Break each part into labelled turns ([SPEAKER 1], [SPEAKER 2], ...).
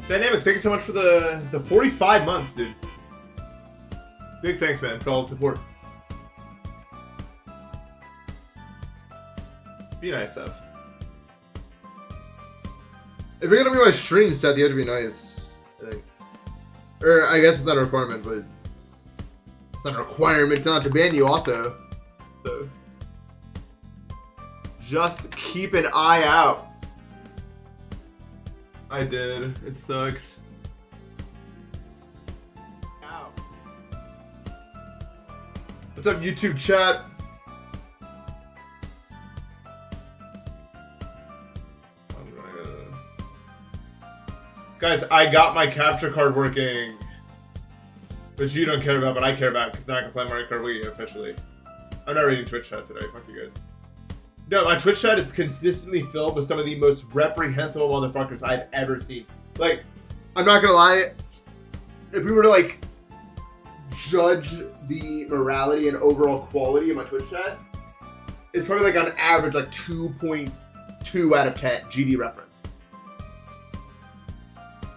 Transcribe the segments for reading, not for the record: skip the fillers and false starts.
[SPEAKER 1] Dynamics, thank you so much for the 45 months, dude. Big thanks, man, for all the support. Be nice, Seth.
[SPEAKER 2] If you're gonna be my stream, Seth, you have to be nice. I think. Or I guess it's not a requirement, but it's not a requirement to not to ban you also.
[SPEAKER 1] So just keep an eye out. I did. It sucks. Ow. What's up, YouTube chat? Guys, I got my capture card working. Which you don't care about, but I care about because now I can play Mario Kart Wii officially. I'm not reading Twitch chat today. Fuck you guys. No, my Twitch chat is consistently filled with some of the most reprehensible motherfuckers I've ever seen. Like,
[SPEAKER 2] I'm not gonna lie. If we were to like judge the morality and overall quality of my Twitch chat, it's probably like on average like 2.2 out of 10 GD reference.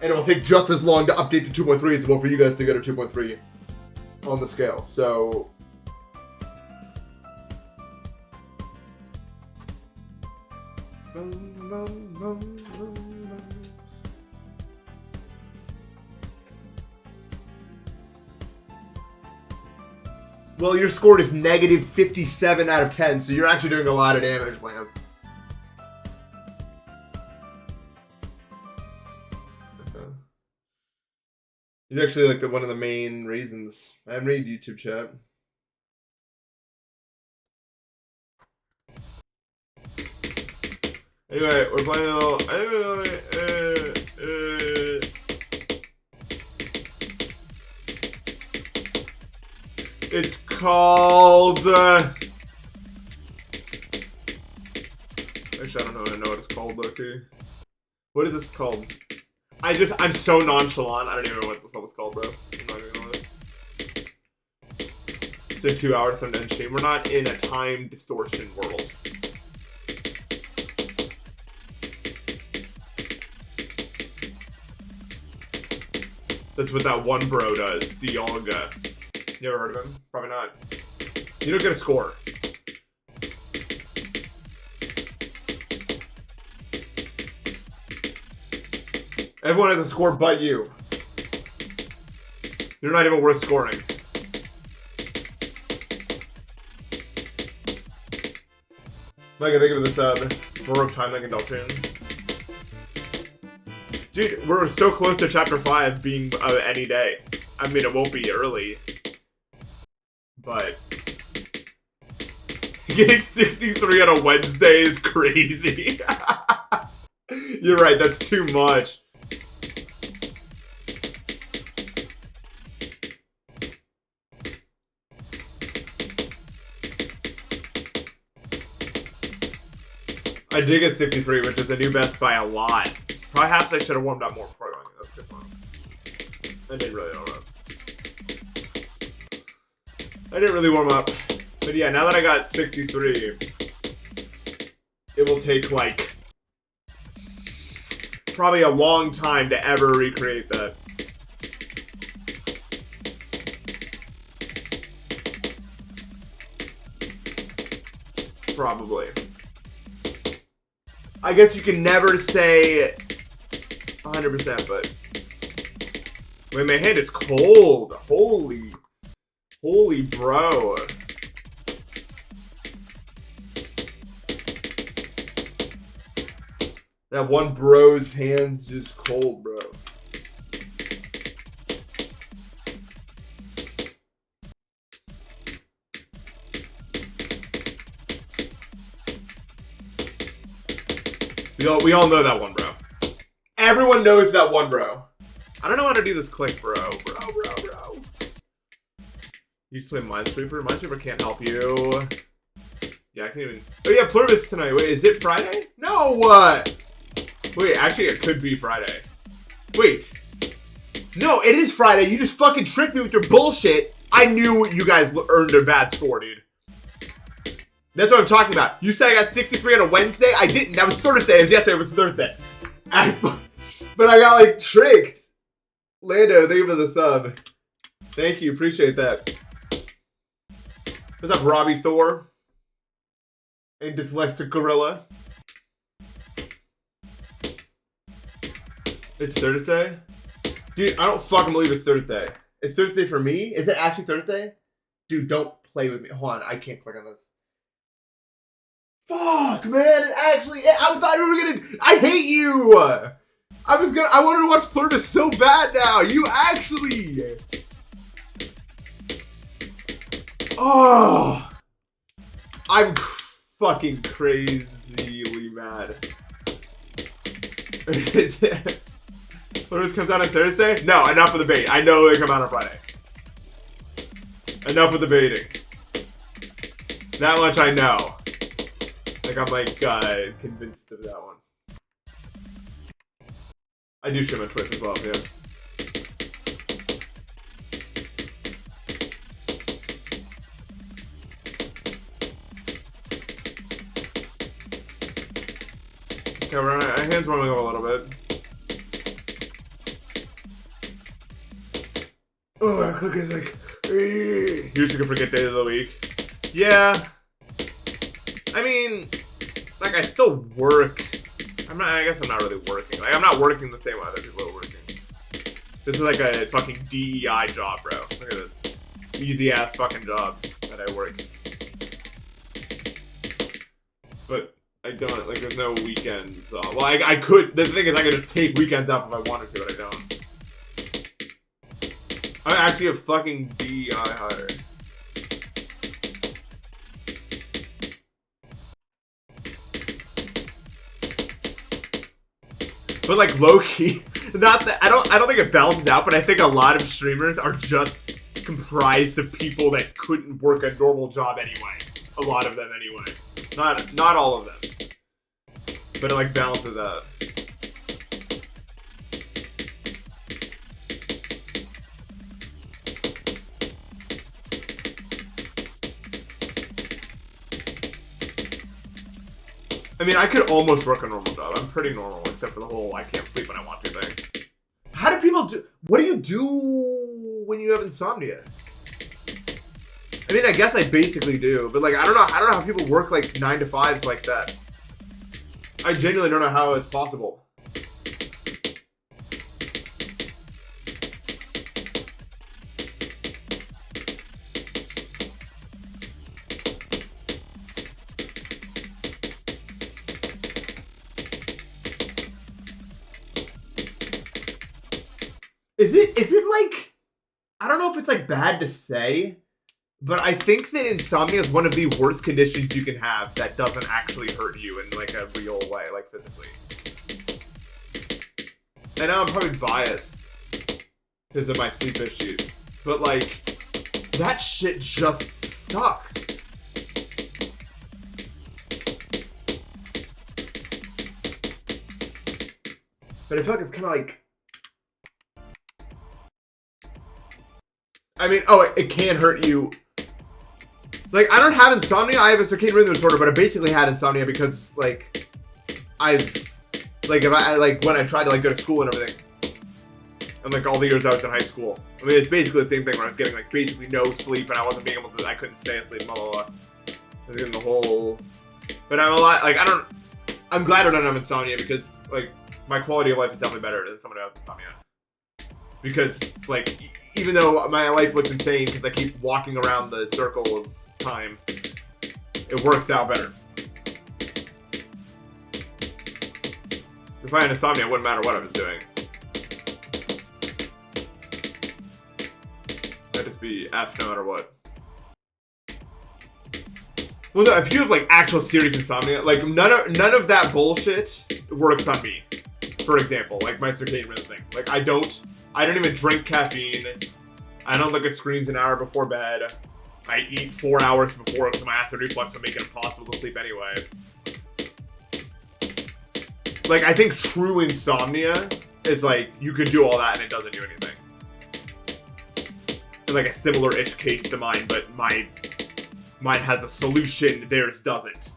[SPEAKER 2] And it will take just as long to update to 2.3 as it will for you guys to go to 2.3 on the scale. So
[SPEAKER 1] well, your score is negative 57 out of 10, so you're actually doing a lot of damage, Lamb. You're actually like one of the main reasons. I haven't read YouTube chat. Anyway, we're playing a little. It's called. Actually, I don't know what it's called, okay? What is this called? I'm so nonchalant. I don't even know what this level's called, bro. I'm not even gonna lie. It's a 2 hour from end stream. We're not in a time distortion world. That's what that one bro does. Dialga. You ever heard of him? Probably not. You don't get a score. Everyone has a score but you. You're not even worth scoring. Mike, think of this Baroque time like in Deltune. Dude, we're so close to chapter 5 being any day. I mean, it won't be early. But getting 63 on a Wednesday is crazy. You're right, that's too much. I did get 63, which is a new best by a lot. Perhaps I should have warmed up more before going. That's good fun. I didn't really warm up. I didn't really warm up. But yeah, now that I got 63, it will take like probably a long time to ever recreate that. Probably. I guess you can never say 100%, but wait, my hand is cold. Holy bro. That one bro's hand's just cold, bro. We all know that one, bro. Everyone knows that one, bro. I don't know how to do this click, bro. You just play Minesweeper? Minesweeper can't help you. Yeah, I can't even... Oh yeah, Pluribus tonight. Wait, is it Friday? No, what? Wait, actually it could be Friday. Wait. No, it is Friday. You just fucking tricked me with your bullshit. I knew you guys earned a bad score, dude. That's what I'm talking about. You said I got 63 on a Wednesday? I didn't. That was Thursday. It was yesterday. It was Thursday.
[SPEAKER 2] But I got like tricked. Lando, thank you for the sub. Thank you, appreciate that. What's up, Robbie Thor? And Dyslexic Gorilla. It's Thursday? Dude, I don't fucking believe it's Thursday. It's Thursday for me? Is it actually Thursday? Dude, don't play with me. Hold on, I can't click on this. Fuck, man, actually, I thought we were gonna, I hate you! I wanted to watch Pluribus so bad now. You actually. Oh. I'm fucking crazily mad. Pluribus comes out on Thursday? No, enough of the bait. I know they come out on Friday. Enough of the baiting. That much I know. Like, I'm like, convinced of that one. I do stream on Twitch as well, yeah. Okay, our hands warming up a little bit. Oh, that click is like, here's your forget day of the week. Yeah. I mean, like, I still work. I guess I'm not really working. Like, I'm not working the same way other people are working. This is like a fucking DEI job, bro. Look at this. Easy ass fucking job that I work. But I don't, like, there's no weekends off. Well, I could, the thing is, I could just take weekends off if I wanted to, but I don't. I'm actually a fucking DEI hire. But like low-key, not that I don't think it balances out, but I think a lot of streamers are just comprised of people that couldn't work a normal job anyway. A lot of them anyway. Not all of them. But it like balances out. I mean, I could almost work a normal job. I'm pretty normal, except for the whole I can't sleep when I want to thing. How do people do... What do you do when you have insomnia? I mean, I guess I basically do, but like, I don't know how people work like 9 to 5s like that. I genuinely don't know how it's possible. Is it like, I don't know if it's like bad to say, but I think that insomnia is one of the worst conditions you can have that doesn't actually hurt you in like a real way, like physically. I know I'm probably biased because of my sleep issues, but like, that shit just sucks. But I feel like it's kind of like, I mean, oh, it can hurt you. Like, I don't have insomnia. I have a circadian rhythm disorder, but I basically had insomnia because, like, when I tried to, like, go to school and everything. And, like, all the years I was in high school. I mean, it's basically the same thing where I was getting, like, basically no sleep and I wasn't being able to, I couldn't stay asleep, blah, blah, blah. I was getting the whole... But I'm a lot, like, I'm glad I don't have insomnia because, like, my quality of life is definitely better than someone who has insomnia. Because, like, even though my life looks insane because I keep walking around the circle of time, it works out better. If I had insomnia, it wouldn't matter what I was doing. I'd just be F no matter what. Well, no, if you have, like, actual serious insomnia, like, none of that bullshit works on me. For example, like, my circadian rhythm thing. Like, I don't even drink caffeine. I don't look at screens an hour before bed. I eat 4 hours before because my acid reflux will make it impossible to sleep anyway. Like, I think true insomnia is like, you can do all that and it doesn't do anything. It's like a similar-ish case to mine, but mine has a solution, theirs doesn't.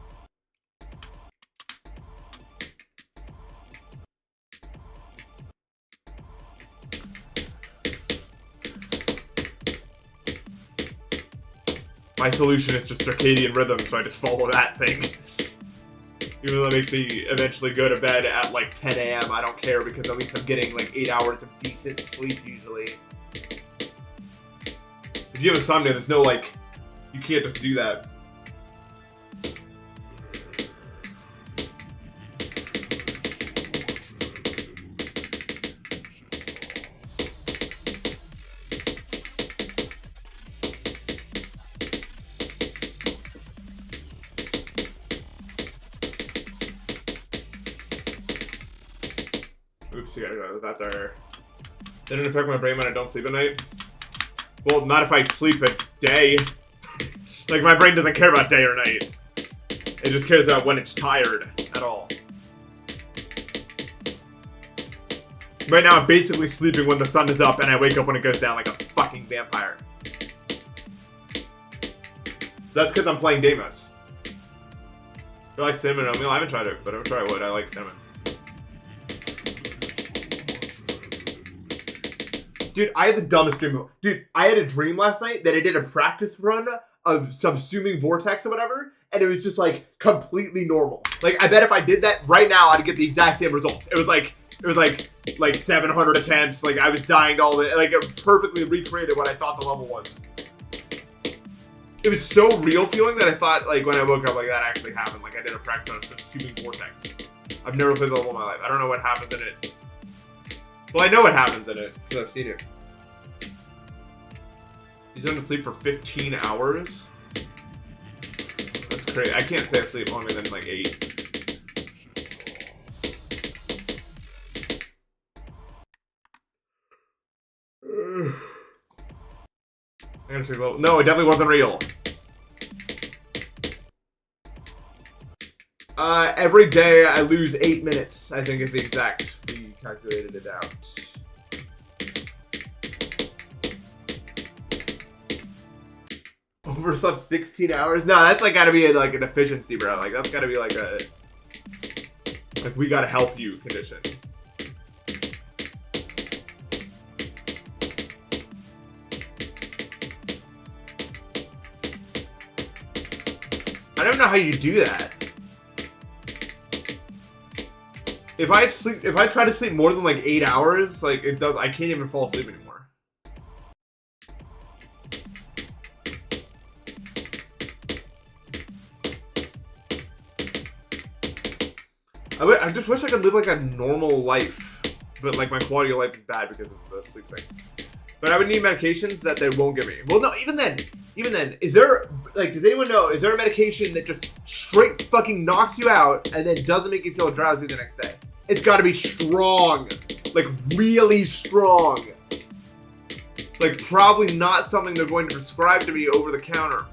[SPEAKER 1] My solution is just circadian rhythm, so I just follow that thing. Even though that makes me eventually go to bed at like 10 a.m., I don't care because at least I'm getting like 8 hours of decent sleep usually. If you have insomnia, there's no like, you can't just do that. Oops, yeah, that there. Didn't affect my brain when I don't sleep at night. Well, not if I sleep at day. Like, my brain doesn't care about day or night. It just cares about when it's tired at all. Right now, I'm basically sleeping when the sun is up, and I wake up when it goes down like a fucking vampire. That's because I'm playing Deimos. I like cinnamon oatmeal. I haven't tried it, but I'm sure I would. I like cinnamon. Dude, I had the dumbest dream. Dude, I had a dream last night that I did a practice run of subsuming vortex or whatever, and it was just like completely normal. Like, I bet if I did that right now, I'd get the exact same results. It was like 700 attempts. Like, I was dying to all the, like, it perfectly recreated what I thought the level was. It was so real feeling that I thought, like, when I woke up, like, that actually happened. Like, I did a practice run of subsuming vortex. I've never played the level in my life. I don't know what happens in it. Well, I know what happens in it, because I've seen it. He's going to sleep for 15 hours? That's crazy. I can't stay asleep longer than, like, 8. No, it definitely wasn't real. Every day I lose 8 minutes, I think is the exact. We calculated it out. Overslept 16 hours? No, that's like gotta be like an efficiency, bro. Like that's gotta be like a, like we gotta help you condition. I don't know how you do that. If I try to sleep more than like 8 hours, like I can't even fall asleep anymore. I just wish I could live like a normal life, but like my quality of life is bad because of the sleep thing. But I would need medications that they won't give me. Well, no, even then, is there, like, does anyone know, is there a medication that just straight fucking knocks you out and then doesn't make you feel drowsy the next day? It's gotta be strong. Like, really strong. Like, probably not something they're going to prescribe to me over the counter.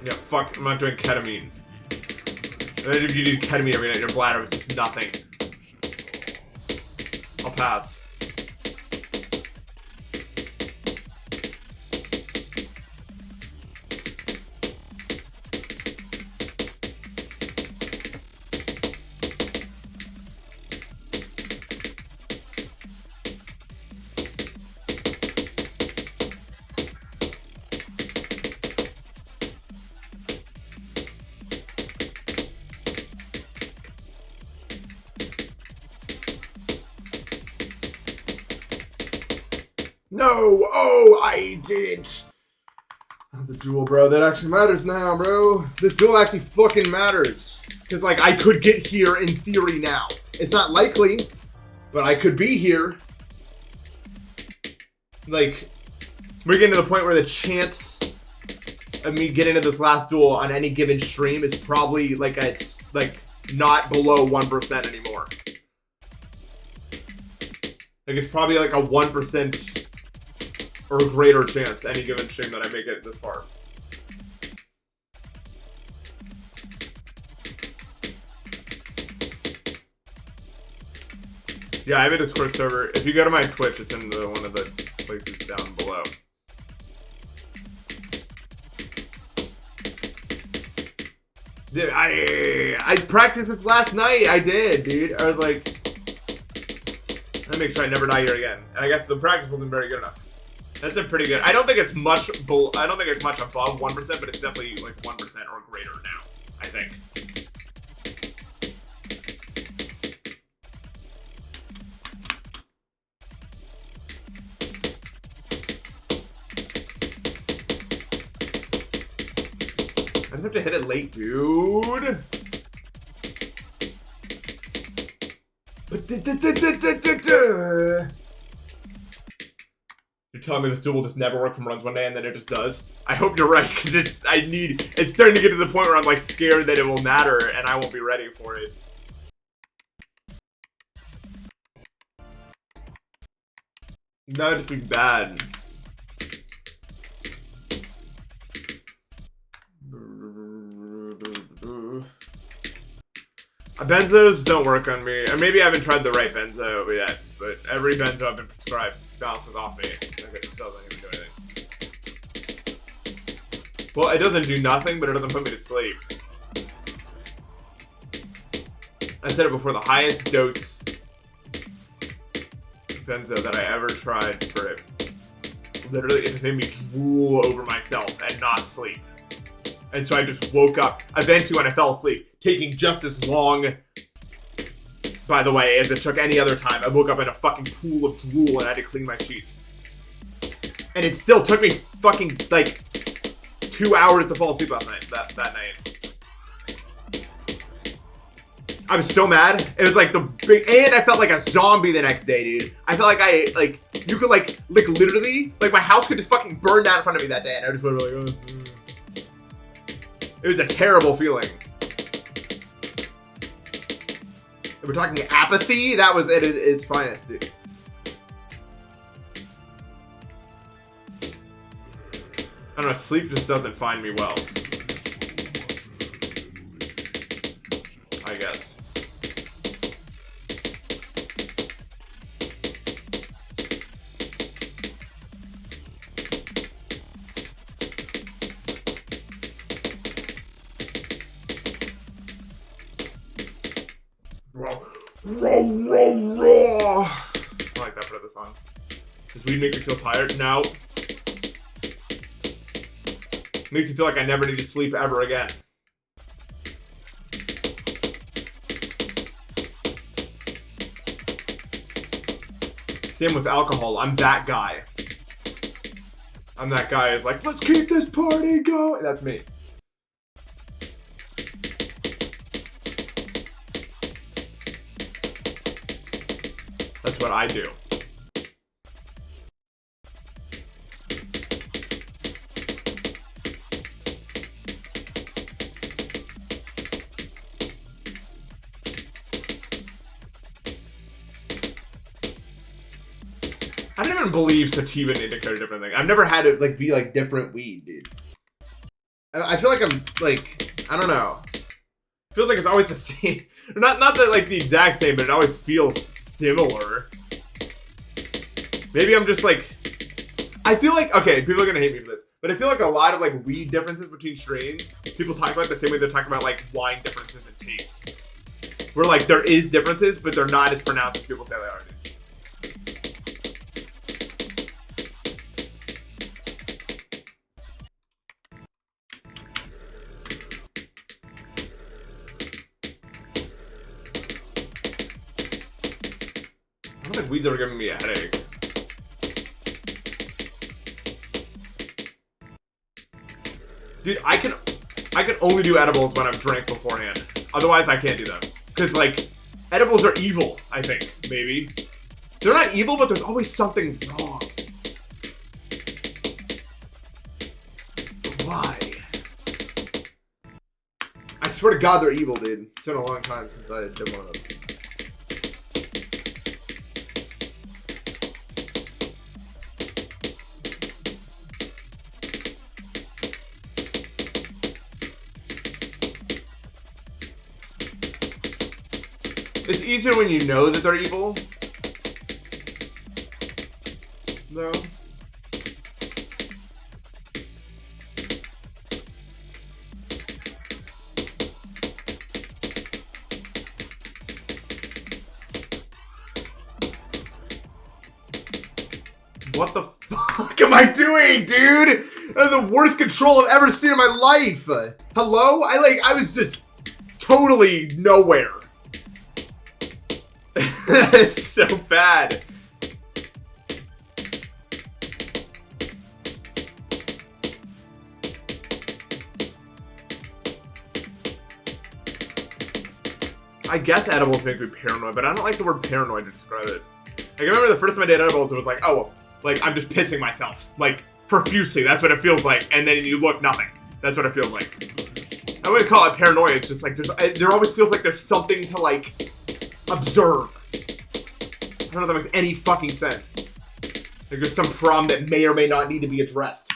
[SPEAKER 1] Yeah, fuck, I'm not doing ketamine. Imagine if you did ketamine every night, your bladder was just nothing. I'll pass. No! Oh, I didn't! That's a duel, bro. That actually matters now, bro. This duel actually fucking matters. Because, like, I could get here in theory now. It's not likely, but I could be here. Like, we're getting to the point where the chance of me getting to this last duel on any given stream is probably, like, not below 1% anymore. Like, it's probably like a 1% or greater chance any given stream that I make it this far. Yeah, I have a Discord server. If you go to my Twitch, it's in one of the places down below. Dude, I practiced this last night. I did, dude. I was like, let me make sure I never die here again. And I guess the practice wasn't very good enough. That's a pretty good. I don't think it's much. I don't think it's much above 1%, but it's definitely like 1% or greater now. I think. I just have to hit it late, dude. You're telling me this duel will just never work from runs one day and then it just does? I hope you're right, because it's starting to get to the point where I'm like scared that it will matter and I won't be ready for it. That would just be bad. Benzos don't work on me. Or maybe I haven't tried the right benzo yet, but every benzo I've been prescribed bounces off me. It still doesn't even do anything. Well, it doesn't do nothing, but it doesn't put me to sleep. I said it before, the highest dose benzo that I ever tried for it. Literally, it just made me drool over myself and not sleep. And so I just woke up, eventually when I fell asleep, taking just as long, by the way, as it took any other time. I woke up in a fucking pool of drool and I had to clean my sheets. And it still took me fucking, like, 2 hours to fall asleep last night, that night. I was so mad. It was like the big, and I felt like a zombie the next day, dude. I felt like you could, like literally, like, my house could just fucking burn down in front of me that day. And I just went like, oh. It was a terrible feeling. If we're talking apathy, that was it. It's finest, dude. I don't know. Sleep just doesn't find me well. I guess. I like that part of the song. Does weed make me feel tired? No. Makes me feel like I never need to sleep ever again. Same with alcohol. I'm that guy. I'm that guy who's like, let's keep this party going. That's me. That's what I do. I don't even believe sativa and indica are different things. I've never had it like be like different weed, dude. I feel like I'm like, I don't know. It feels like it's always the same. Not that like the exact same, but it always feels similar. Maybe I'm just like, I feel like, okay, people are gonna hate me for this, but I feel like a lot of like weed differences between strains, people talk about it the same way they're talking about like wine differences in taste. Where like there is differences, but they're not as pronounced as people say they are. I don't think weed's ever giving me a headache. Dude, I can only do edibles when I've drank beforehand. Otherwise, I can't do them. Because, like, edibles are evil, I think, maybe. They're not evil, but there's always something wrong. Why? I swear to God, they're evil, dude. It's been a long time since I did one of them. It's easier when you know that they're evil. No. What the fuck am I doing, dude? That's the worst control I've ever seen in my life. Hello? I was just totally nowhere. It's so bad. I guess edibles make me paranoid, but I don't like the word paranoid to describe it. Like, I remember the first time I did edibles, it was like, oh, like, I'm just pissing myself. Like, profusely, that's what it feels like. And then you look, nothing. That's what it feels like. I wouldn't call it paranoia, it's just like, there always feels like there's something to, like, observe. I don't know if that makes any fucking sense. Like, there's some problem that may or may not need to be addressed.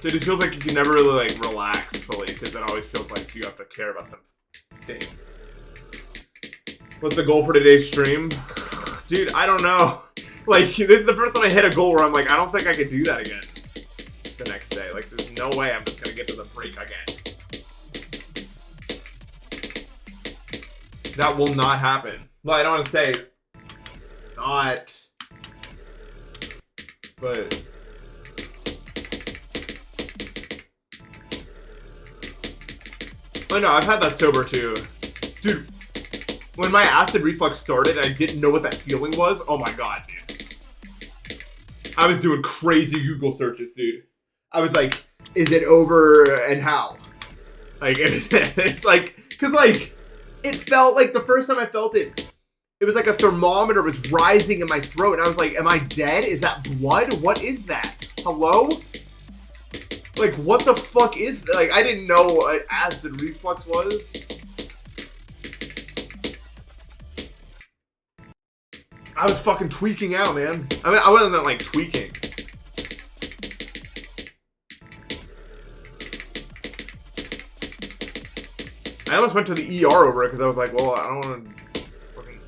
[SPEAKER 1] So it just feels like you can never really, like, relax fully, because it always feels like you have to care about something. What's the goal for today's stream? Dude, I don't know. Like, this is the first time I hit a goal where I'm like, I don't think I could do that again the next day. Like, there's no way I'm just gonna get to the break again. That will not happen. Well, I don't want to say not, but... Oh no, I've had that sober too. Dude, when my acid reflux started, I didn't know what that feeling was. Oh my god, dude. I was doing crazy Google searches, dude. I was like, is it over and how? Like, it's like, cause like, it felt like the first time I felt it, it was like a thermometer was rising in my throat. And I was like, am I dead? Is that blood? What is that? Hello? Like, what the fuck is that? Like, I didn't know what acid reflux was. I was fucking tweaking out, man. I mean, I wasn't, like, tweaking. I almost went to the ER over it because I was like, well, I don't want to fucking...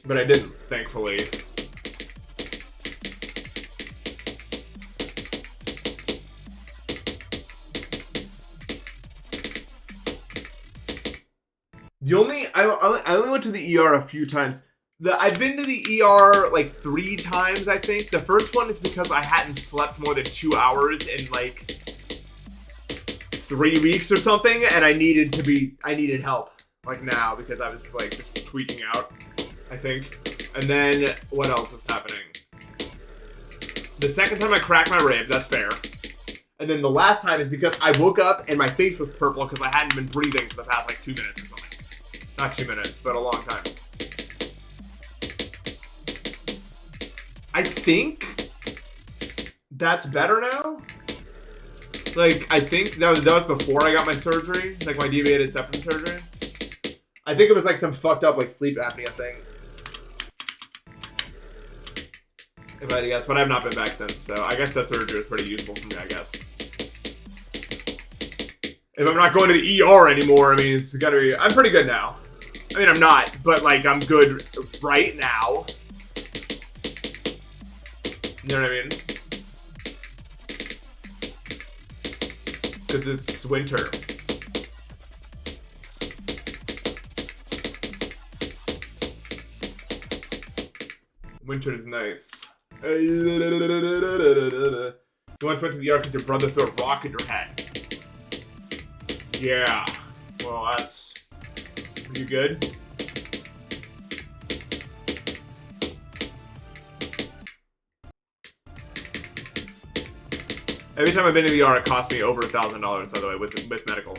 [SPEAKER 1] But I didn't, thankfully. I only went to the ER a few times. I've been to the ER like 3 times, I think. The first one is because I hadn't slept more than 2 hours in like 3 weeks or something, and I needed help like now because I was like just tweaking out, I think. And then what else was happening? The second time I cracked my rib, that's fair. And then the last time is because I woke up and my face was purple because I hadn't been breathing for the past like 2 minutes or something. Not 2 minutes, but a long time. I think that's better now. Like, I think that was before I got my surgery, like my deviated septum surgery. I think it was like some fucked up like sleep apnea thing. If I had to guess, but I've not been back since, so I guess that surgery was pretty useful for me, I guess. If I'm not going to the ER anymore, I mean, it's gotta be... I'm pretty good now. I mean, I'm not, but, like, I'm good right now. You know what I mean? Because it's winter. Winter is nice. You once went to the ER because your brother threw a rock at your head. Yeah. Well, that's pretty good. Every time I've been to the ER, it cost me over $1,000, by the way, with medical.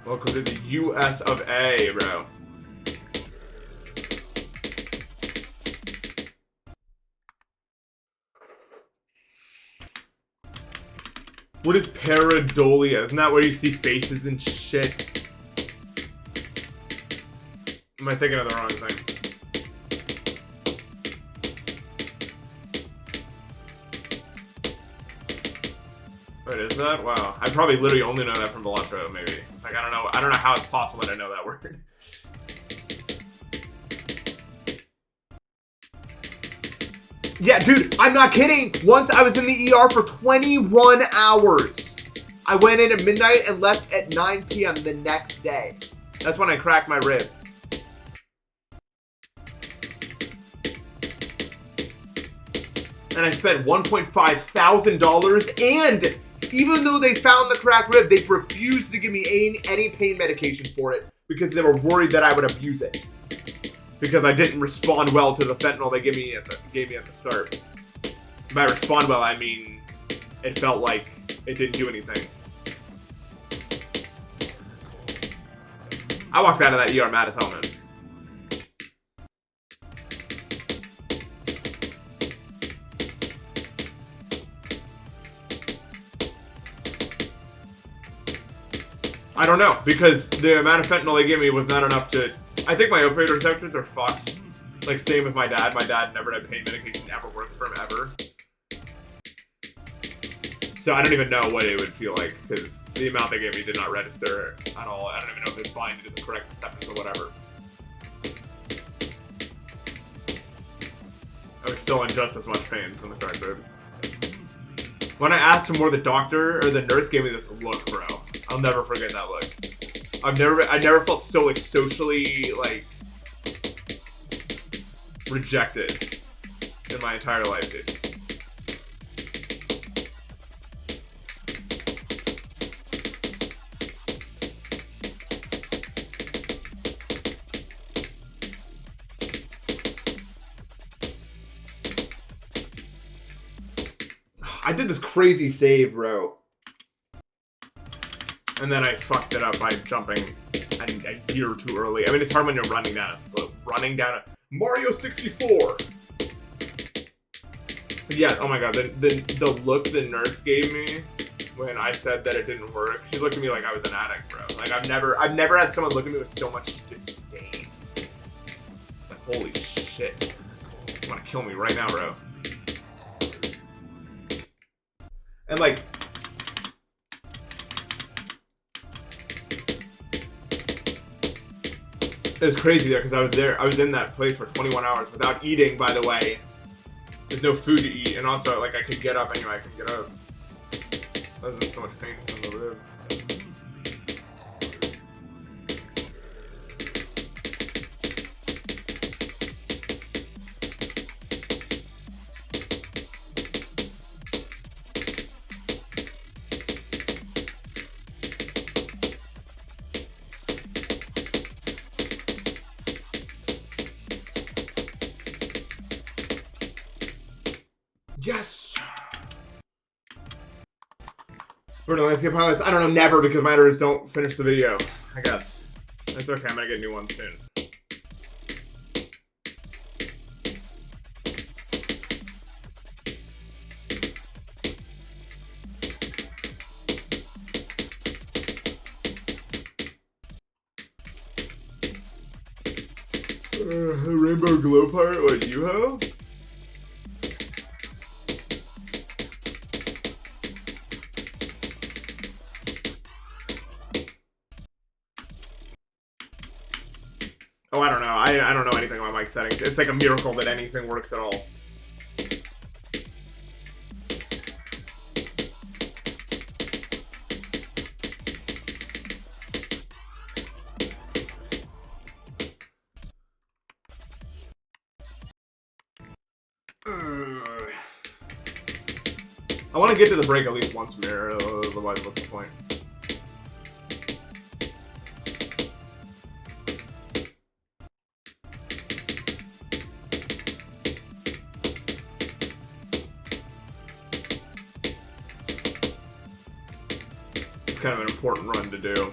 [SPEAKER 1] Welcome to the US of A, bro. What is pareidolia? Isn't that where you see faces and shit? Am I thinking of the wrong thing? Wait, is that? Wow. I probably literally only know that from Velocio, maybe. Like, I don't know how it's possible that I know that word. Yeah, dude, I'm not kidding. Once I was in the ER for 21 hours. I went in at midnight and left at 9 p.m. the next day. That's when I cracked my rib. And I spent $1.5 thousand, and even though they found the cracked rib, they refused to give me any pain medication for it because they were worried that I would abuse it. Because I didn't respond well to the fentanyl they gave me at the start. By respond well, I mean it felt like it didn't do anything. I walked out of that ER mad as hell, man. I don't know, because the amount of fentanyl they gave me was not enough to... I think my opioid receptors are fucked. Like, same with my dad. My dad never had pain medication, never worked for him, ever. So I don't even know what it would feel like, because the amount they gave me did not register at all. I don't even know if it's binding to the correct receptors or whatever. I was still in just as much pain from the cracked rib. When I asked him where the doctor or the nurse gave me this look, bro. I'll never forget that look. I never felt so like socially like rejected in my entire life, dude. I did this crazy save, bro. And then I fucked it up by jumping a gear too early. I mean, it's hard when you're running down a slope. Running down a... Mario 64! But yeah, oh my god, the look the nurse gave me when I said that it didn't work, she looked at me like I was an addict, bro. Like, I've never had someone look at me with so much disdain. Like, holy shit. You wanna kill me right now, bro. And like... It was crazy there, because I was in that place for 21 hours without eating, by the way. There's no food to eat, and also, like, I could get up anyway, I could get up. I was in so much pain from the rib. Yes! We're the landscape highlights. I don't know, never, because my editors don't finish the video, I guess. It's okay, I'm gonna get a new one soon. Rainbow glow part? What, Yuho? Oh, I don't know. I don't know anything about mic settings. It's like a miracle that anything works at all. I want to get to the break at least once, Mirror. Otherwise, what's the point? It's kind of an important run to do.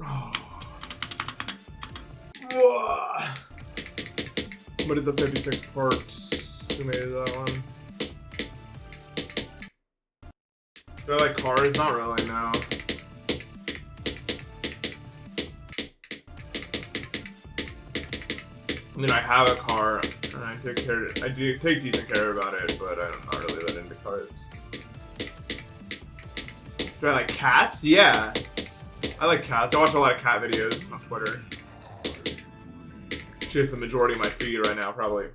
[SPEAKER 1] Oh. What is the 56 parts? Who made that one? Do I like cars? Not really, no. I mean, I have a car, and I do take decent care about it, but I'm not really that into cars. Do I like cats? Yeah. I like cats. I watch a lot of cat videos on Twitter. Which is the majority of my feed right now, probably.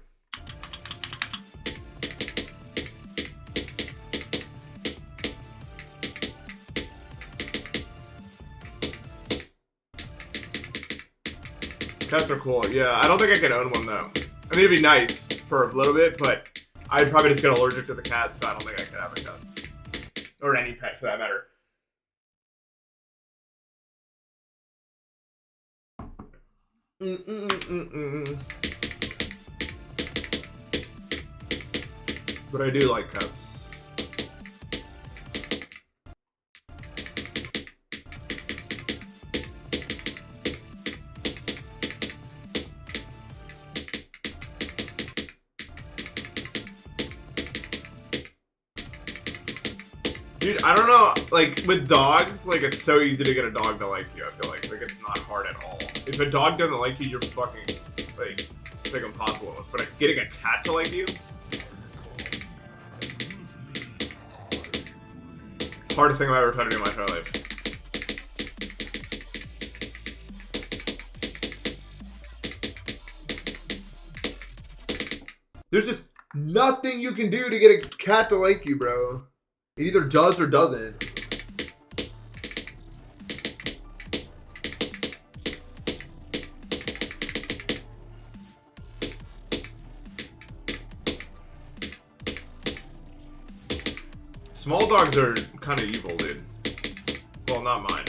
[SPEAKER 1] Cats are cool. Yeah, I don't think I can own one, though. I mean, it'd be nice for a little bit, but I'd probably just get allergic to the cats, so I don't think I could have a cat. Or any pet, for that matter. But I do like cats. Dude, I don't know, like, with dogs, like, it's so easy to get a dog to like you, I feel like. Like, it's not hard at all. If a dog doesn't like you, you're fucking, like, it's, like, impossible almost. But, like, getting a cat to like you? Hardest thing I've ever tried to do in my entire life.
[SPEAKER 2] There's just nothing you can do to get a cat to like you, bro. It either does or doesn't.
[SPEAKER 1] Small dogs are kind of evil, dude. Well, not mine.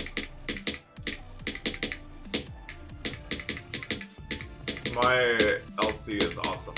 [SPEAKER 1] My LC is awesome.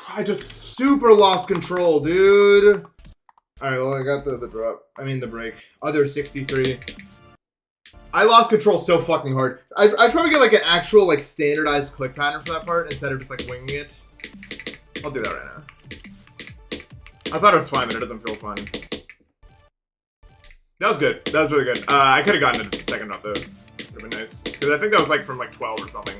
[SPEAKER 2] I just super lost control, dude. Alright, well, I got the drop. I mean, the break. Other 63. I lost control so fucking hard. I'd probably get, like, an actual, like, standardized click pattern for that part instead of just, like, winging it. I'll do that right now. I thought it was fine, but it doesn't feel fun.
[SPEAKER 1] That was good. That was really good. I could have gotten a second up, though. Would have been nice. Because I think that was, like, from, like, 12 or something.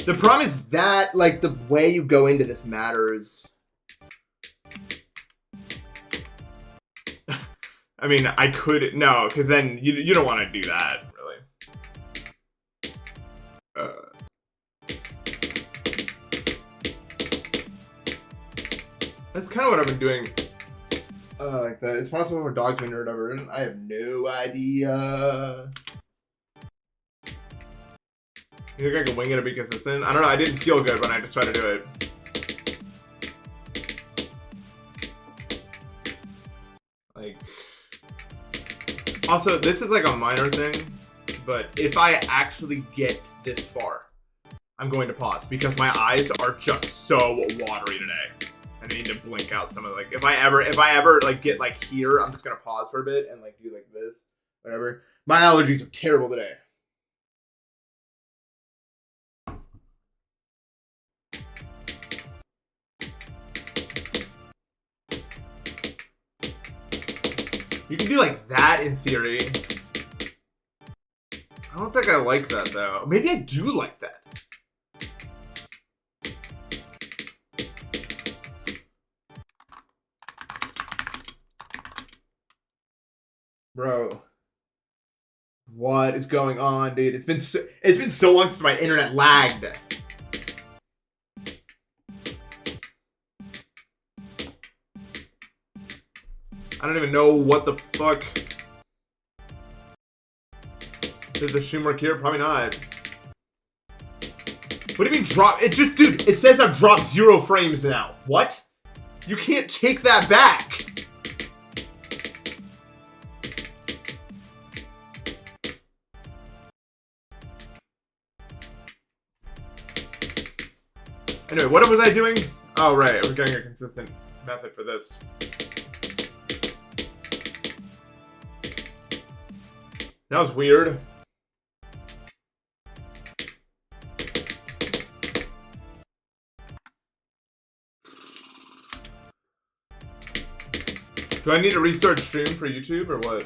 [SPEAKER 2] The problem is that, like, the way you go into this matters.
[SPEAKER 1] I mean, I could... No, because then you don't want to do that, really. That's kind of what I've been doing.
[SPEAKER 2] Like that. It's possible for dogs being or whatever. I have no idea.
[SPEAKER 1] You think I can wing it or be consistent? I don't know. I didn't feel good when I just tried to do it. Like... Also, this is like a minor thing, but if I actually get this far, I'm going to pause because my eyes are just so watery today. And I need to blink out some of like if I ever like get like here, I'm just gonna pause for a bit and like do like this, whatever. My allergies are terrible today. You can do like that in theory. I don't think I like that though. Maybe I do like that. Bro. What is going on, dude? It's been so long since my internet lagged. I don't even know what the fuck. Does the stream work here? Probably not. What do you mean drop? It just, dude, it says I've dropped 0 frames now. What? You can't take that back. Anyway, what was I doing? Oh, right. I was getting a consistent method for this. That was weird. Do I need to restart stream for YouTube or what?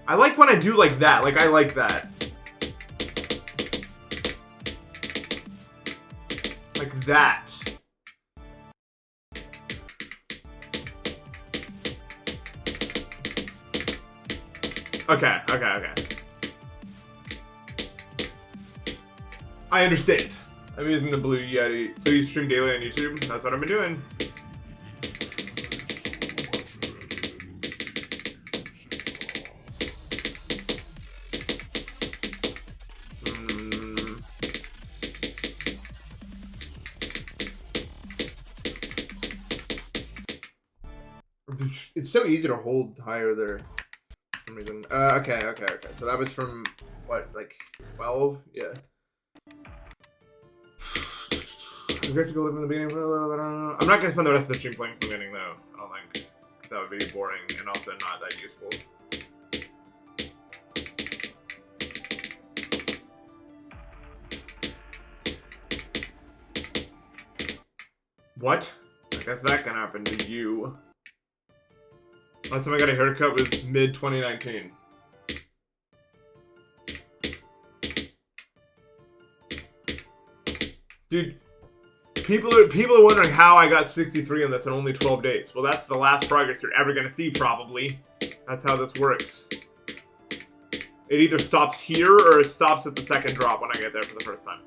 [SPEAKER 1] I like when I do like that. Like, I like that. Like that. Okay. I understand. I'm using the Blue Yeti. Please stream daily on YouTube. That's what I've been doing. It's so easy to hold higher there for some reason. Okay. So that was from, what, like 12? Yeah. You have to go live in the beginning. I'm not gonna spend the rest of the stream playing from the beginning though. I don't think that would be boring and also not that useful. What? I guess that can happen to you. Last time I got a haircut was mid-2019. Dude, people are wondering how I got 63 on this in only 12 days. Well, that's the last progress you're ever gonna see, probably. That's how this works. It either stops here or it stops at the second drop when I get there for the first time.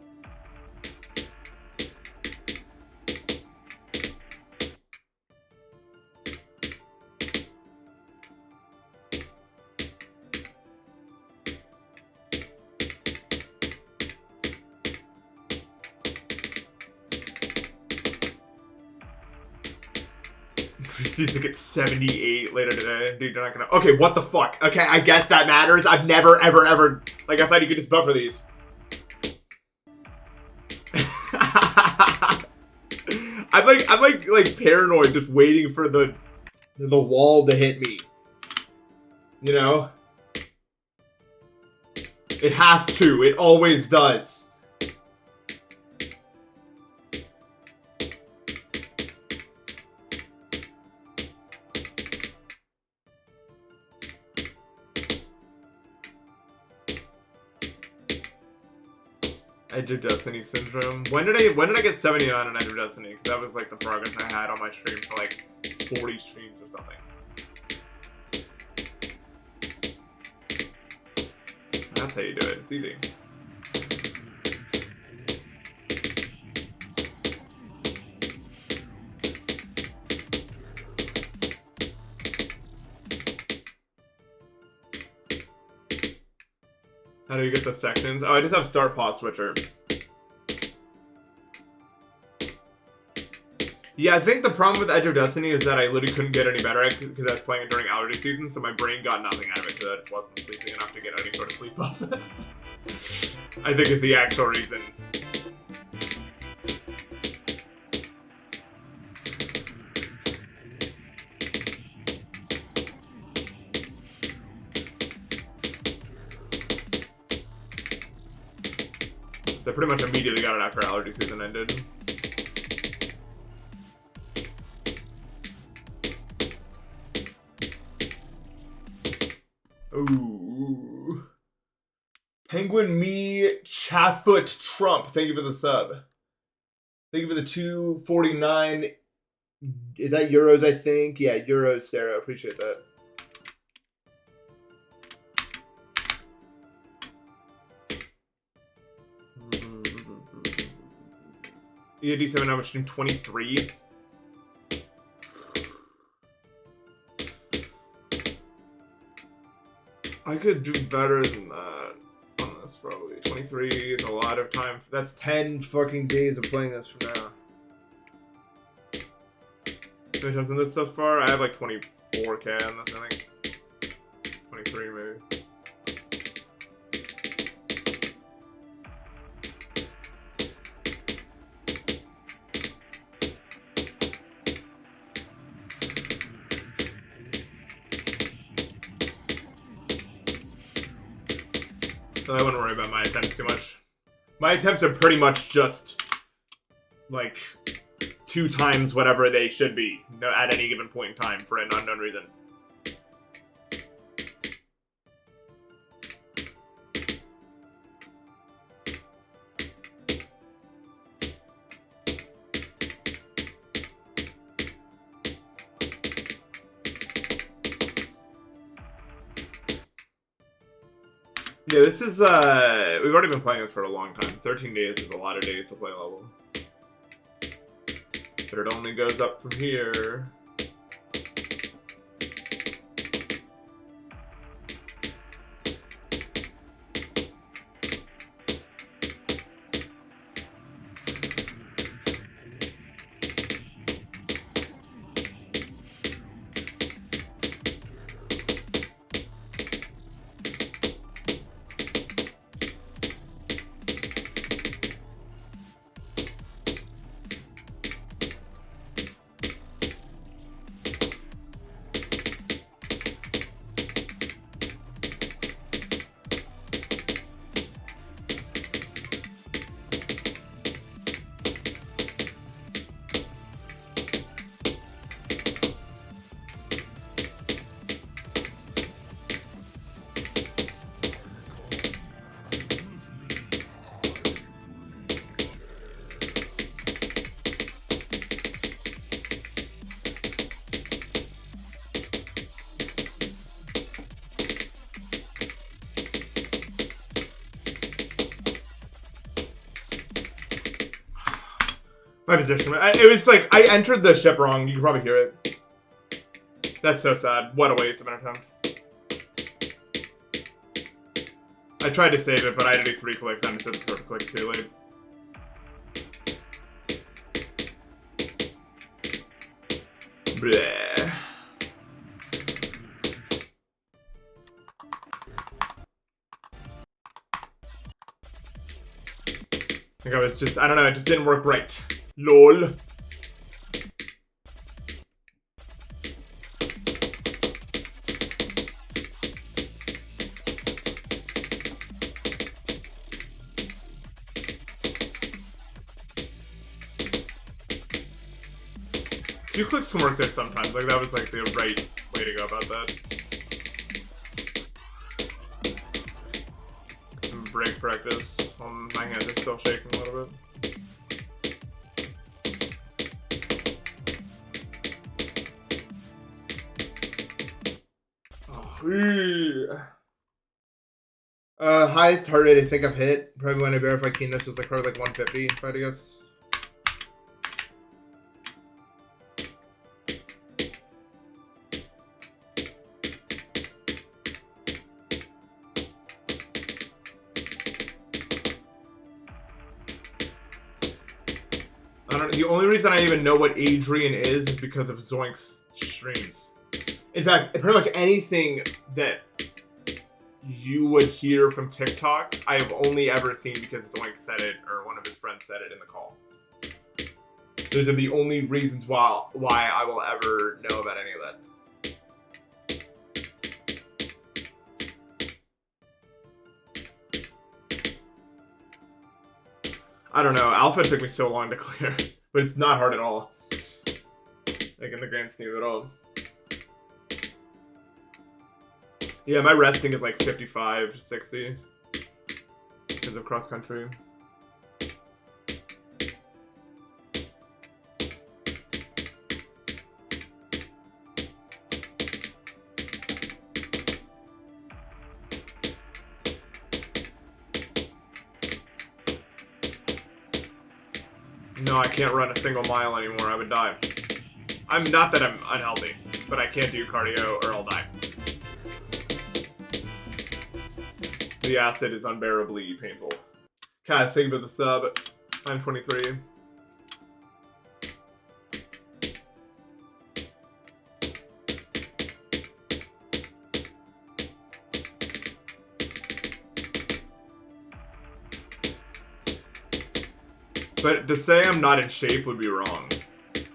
[SPEAKER 1] Needs to get 78 later today. Dude, you're not gonna... Okay, what the fuck? Okay, I guess that matters. I've never, ever... Like, I thought you could just buffer these. I'm like paranoid just waiting for the wall to hit me. You know? It has to. It always does. Edge of Destiny syndrome. When did I get 70 on Edge of Destiny? Because that was like the progress I had on my stream for like 40 streams or something. That's how you do it. It's easy. How do you get the sections? Oh, I just have start pause switcher. Yeah, I think the problem with Edge of Destiny is that I literally couldn't get any better at it because I was playing it during allergy season, so my brain got nothing out of it because I just wasn't sleeping enough to get any sort of sleep off it. I think is the actual reason. So I pretty much immediately got it after allergy season ended. Ooh. Penguin Me Chatfoot Trump. Thank you for the sub. Thank you for the 249.
[SPEAKER 2] Is that euros, I think? Yeah, euros, Sarah. Appreciate that.
[SPEAKER 1] EAD7, how much stream? 23. I could do better than that on this, probably. 23 is a lot of time. That's 10 fucking days of playing this from now. How many times in this so far? I have like 24k on this, I think. 23 maybe. So I wouldn't worry about my attempts too much. My attempts are pretty much just like 2 times whatever they should be at any given point in time for an unknown reason. Yeah, this is, we've already been playing this for a long time. 13 days is a lot of days to play a level. But it only goes up from here. My position. It was like, I entered the ship wrong. You can probably hear it. That's so sad. What a waste of an attempt. I tried to save it, but I had to do 3 clicks. I understood the 3rd click too late. Bleh. I think I was just, I don't know, it just didn't work right. LOL. Few clicks can work there sometimes. Like, that was like the right way to go about that. Some break practice. My hands are still shaking a little bit.
[SPEAKER 2] Highest heart rate I think I've hit, probably when I verified keenness, was like probably like 150, if I had to guess.
[SPEAKER 1] I don't know, the only reason I even know what Adrian is because of Zoink's streams. In fact, pretty much anything that you would hear from TikTok, I have only ever seen because Zoink said it, or one of his friends said it in the call. Those are the only reasons why I will ever know about any of that. I don't know. Alpha took me so long to clear, but it's not hard at all. Like in the grand scheme of it all. Yeah, my resting is like 55 to 60 because of cross country. No, I can't run a single mile anymore. I would die. I'm not that I'm unhealthy, but I can't do cardio or I'll die. The acid is unbearably painful. God, thank you for the sub. I'm 23. But to say I'm not in shape would be wrong.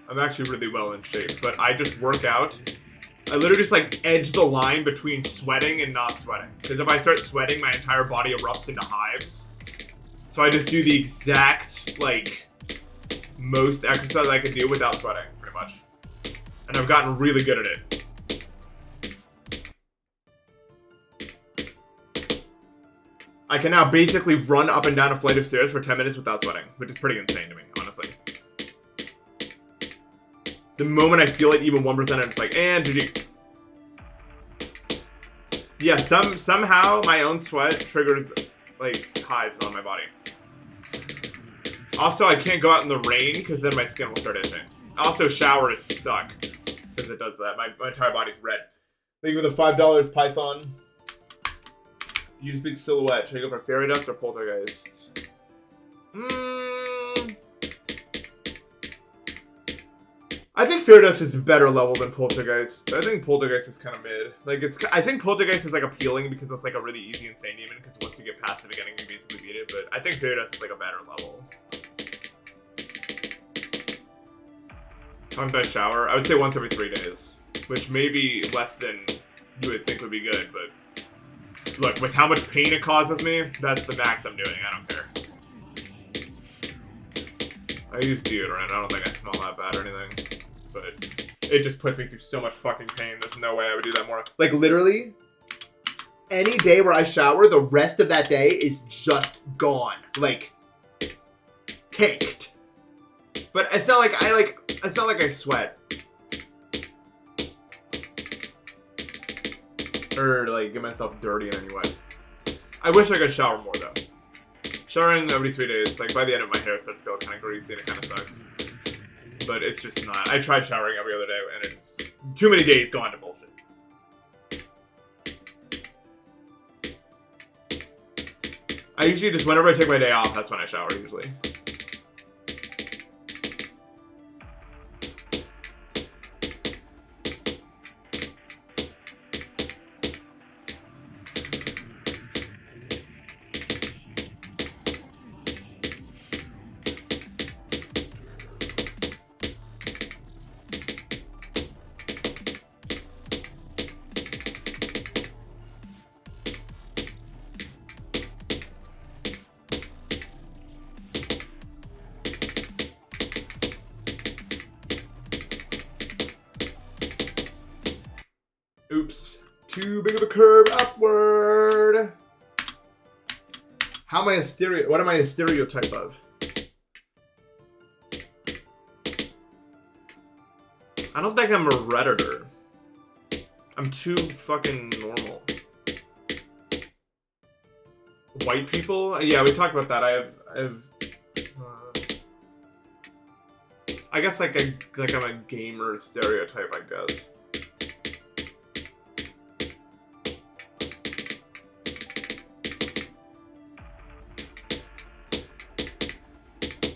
[SPEAKER 1] I'm actually really well in shape, but I just work out. I literally just like edge the line between sweating and not sweating. Because if I start sweating, my entire body erupts into hives. So I just do the exact, like, most exercise I can do without sweating, pretty much. And I've gotten really good at it. I can now basically run up and down a flight of stairs for 10 minutes without sweating, which is pretty insane to me, honestly. The moment I feel it, even 1%, I'm just like, and GG. Yeah, somehow my own sweat triggers, like, hives on my body. Also, I can't go out in the rain, because then my skin will start itching. Also, showers suck, because it does that. My entire body's red. Thank you for the $5, Python. Use big silhouette. Should I go for fairy dust or poltergeist? I think fairy dust is a better level than poltergeist. I think poltergeist is kind of mid. Like I think poltergeist is like appealing because it's like a really easy insane demon. Because once you get past the beginning, you basically beat it. But I think fairy dust is like a better level. Times I shower, I would say once every 3 days, which may be less than you would think would be good, but. Look, with how much pain it causes me, that's the max I'm doing. I don't care. I use deodorant. I don't think I smell that bad or anything. But it just puts me through so much fucking pain. There's no way I would do that more.
[SPEAKER 2] Like, literally, any day where I shower, the rest of that day is just gone. Like, tanked.
[SPEAKER 1] But it's not like it's not like I sweat. Or, like, get myself dirty in any way. I wish I could shower more, though. Showering every 3 days, like, by the end of my hair starts to feel kind of greasy and it kind of sucks. But it's just not. I tried showering every other day, and it's too many days gone to bullshit. I usually just, whenever I take my day off, that's when I shower, usually. Oops. Too big of a curve upward. How am I a stereo? What am I a stereotype of? I don't think I'm a Redditor. I'm too fucking normal. White people? Yeah, we talked about that. I guess like I'm a gamer stereotype, I guess.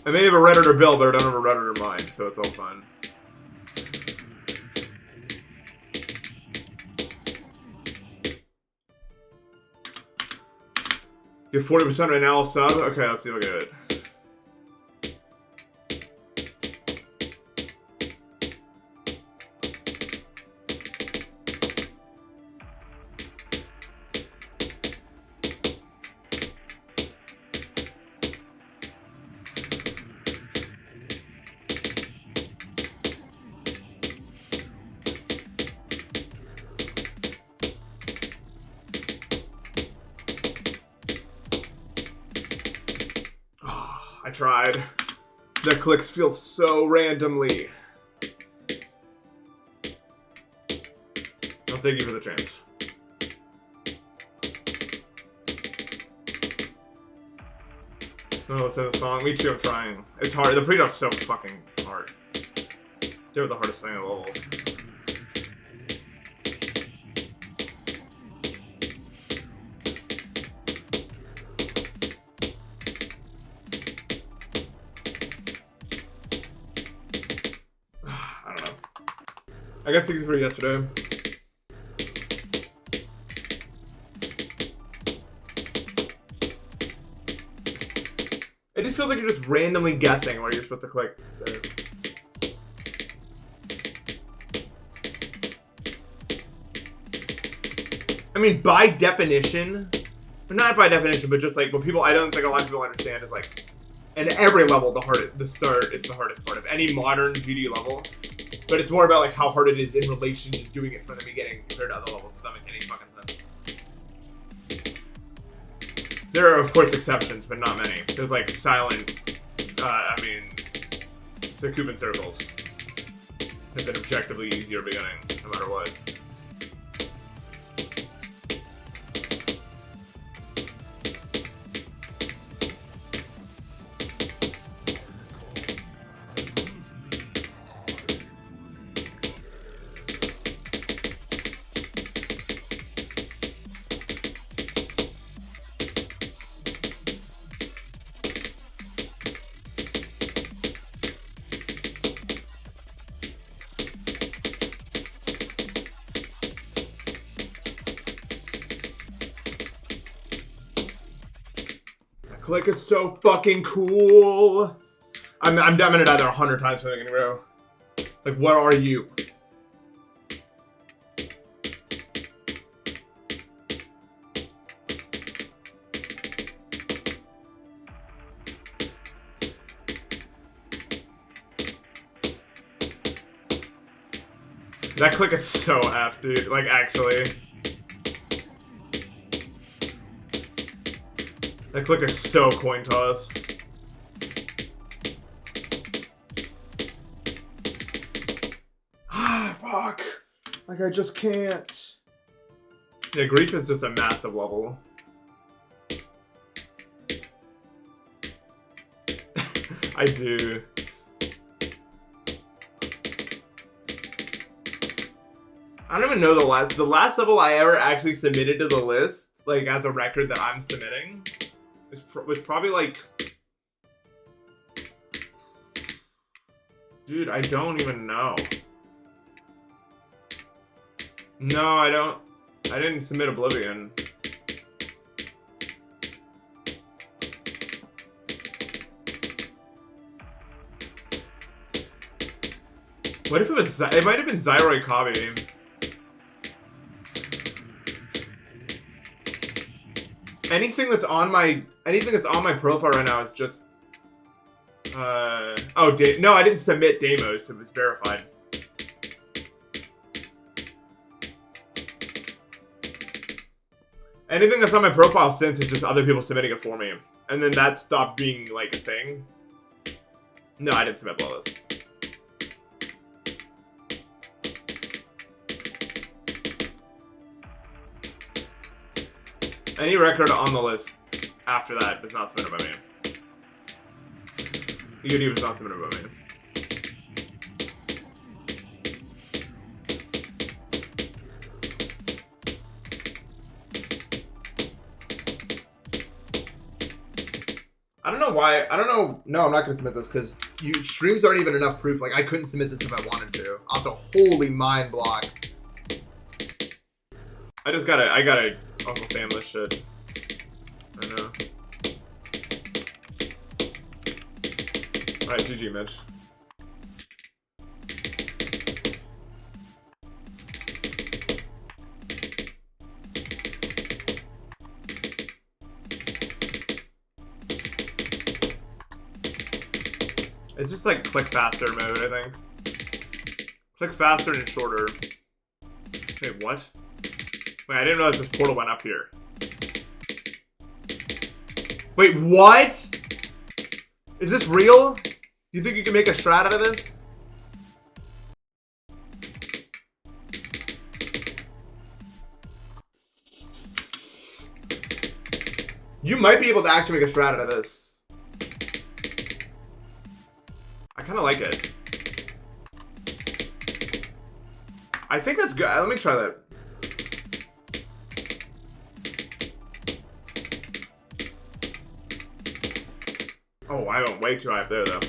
[SPEAKER 1] I may have a Redditor bill, but I don't have a Redditor mind, so it's all fine. You have 40% right now, sub? Okay, let's see if I get it. tried. The clicks feel so randomly. Oh, thank you for the chance. No, listen to the song. Me too, I'm trying. It's hard. The pre-dub's so fucking hard. They're the hardest thing in the level. I don't know. I got 63 yesterday. It just feels like you're just randomly guessing where you're supposed to click. There. I mean, by definition, not by definition, but just like what people, I don't think a lot of people understand is like, in every level, the start is the hardest part of any modern GD level. But it's more about like how hard it is in relation to doing it from the beginning compared to other levels. If that makes any fucking sense. There are of course exceptions, but not many. There's like silent, the Cuban circles have been objectively easier beginning, no matter what. Click is so fucking cool. I'm gonna die there 100 times for in a row. Like, what are you? That click is so F, dude. Like, actually. That click is so coin toss. Ah, fuck. Like, I just can't. Yeah, grief is just a massive level. I do. I don't even know the last level I ever actually submitted to the list, like as a record that I'm submitting, was probably like, dude, I don't even know. No, I didn't submit Oblivion. What if it was, it might have been Xyroi Kabi. Anything that's on my profile right now is just no, I didn't submit Deimos, it was verified. Anything that's on my profile since is just other people submitting it for me. And then that stopped being like a thing. No, I didn't submit Blawless. Any record on the list after that is not submitted by me. EOD was not submitted by me. I don't know why. I don't know. No, I'm not going to submit this because streams aren't even enough proof. Like, I couldn't submit this if I wanted to. Also, holy mind block. I gotta Uncle Sam this shit. I know. Alright, GG, Mitch. It's just like click faster mode, I think. Click faster and shorter. Wait, what? Wait, I didn't realize this portal went up here. Wait, what? Is this real? Do you think you can make a strat out of this? You might be able to actually make a strat out of this. I kind of like it. I think that's good. Let me try that. Oh, I went way too high up there, though.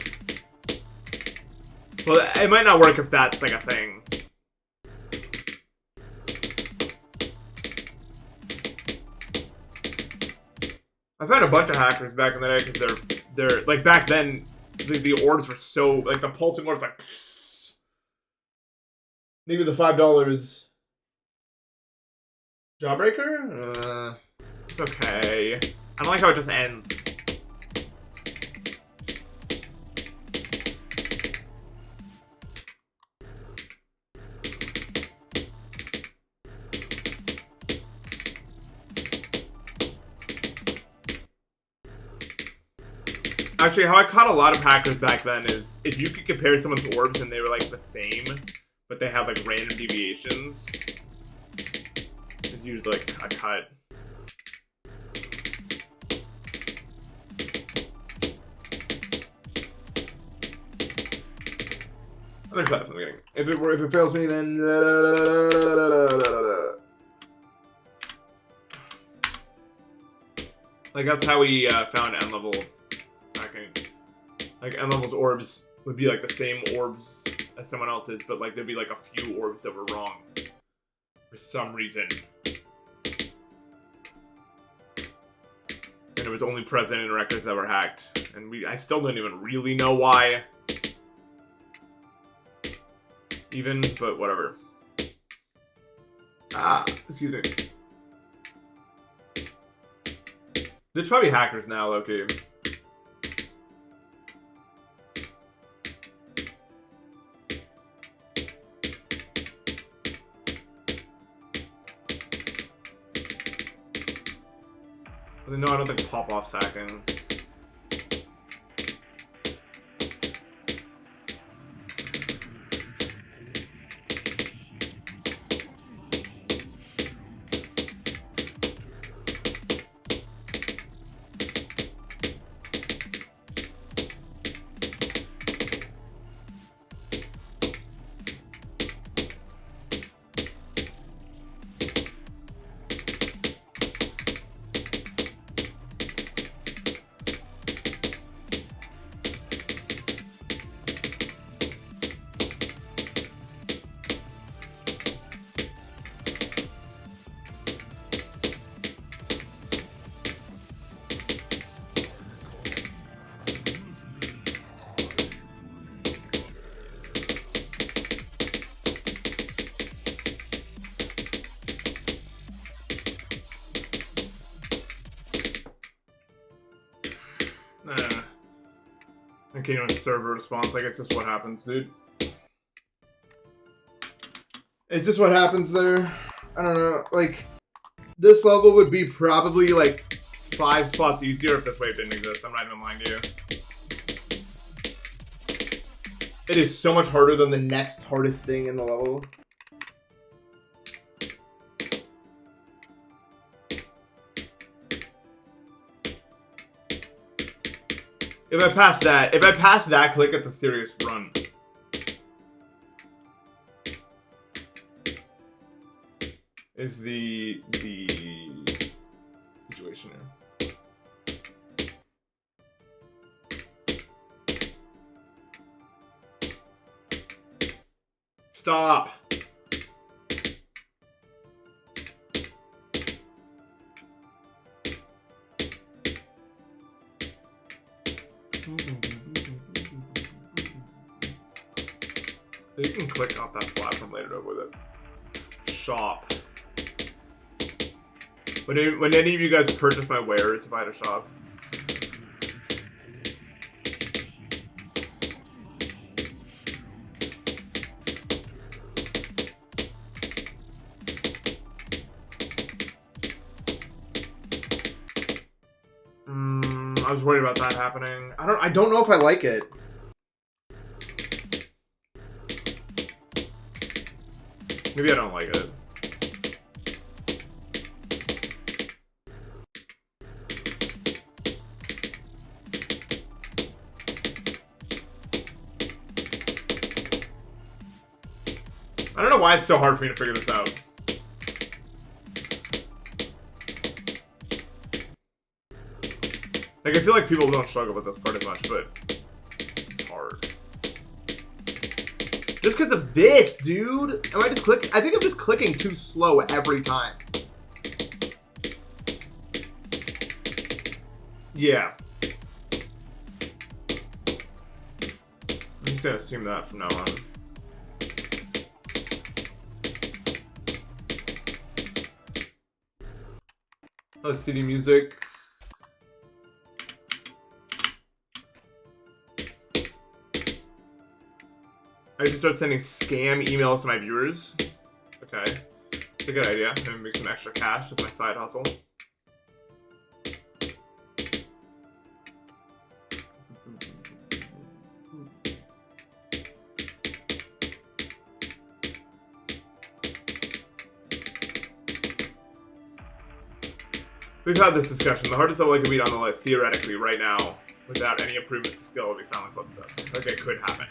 [SPEAKER 1] Well, it might not work if that's like a thing. I found a bunch of hackers back in the day because they're like back then the orbs were so like the pulsing orbs like maybe the $5 Jawbreaker? It's okay. I don't like how it just ends. Actually, how I caught a lot of hackers back then is if you could compare someone's orbs and they were like the same, but they have like random deviations, it's usually like a cut. I'm gonna try that from the beginning. If it fails me, then like that's how we found end level. Like end level's orbs would be like the same orbs as someone else's, but like there'd be like a few orbs that were wrong for some reason, and it was only present in records that were hacked, and I still don't even really know why. Even, but whatever. Excuse me. There's probably hackers now, okay. No, I don't think pop-off sacking. Continuous server response, like it's just what happens, dude. It's just what happens there. I don't know, like, this level would be probably like 5 spots easier if this wave didn't exist. I'm not even lying to you. It is so much harder than the next hardest thing in the level. If I pass that click, it's a serious run. Is the situation here. Stop. You can click off that platform later with it. Shop. When any of you guys purchase my wares, if I had a shop. I was worried about that happening.
[SPEAKER 2] I don't know if I like it.
[SPEAKER 1] Maybe I don't like it. I don't know why it's so hard for me to figure this out. Like, I feel like people don't struggle with this part as much, but it's hard. Just because of this, dude. Am I just clicking? I think I'm just clicking too slow every time. Yeah. I'm just gonna assume that from now on. Oh, CD music. I should start sending scam emails to my viewers. Okay. It's a good idea. I'm gonna make some extra cash with my side hustle. We've had this discussion. The hardest level I could beat on the list, theoretically, right now, without any improvements to skill, would be Silent Club stuff. Like, it could happen.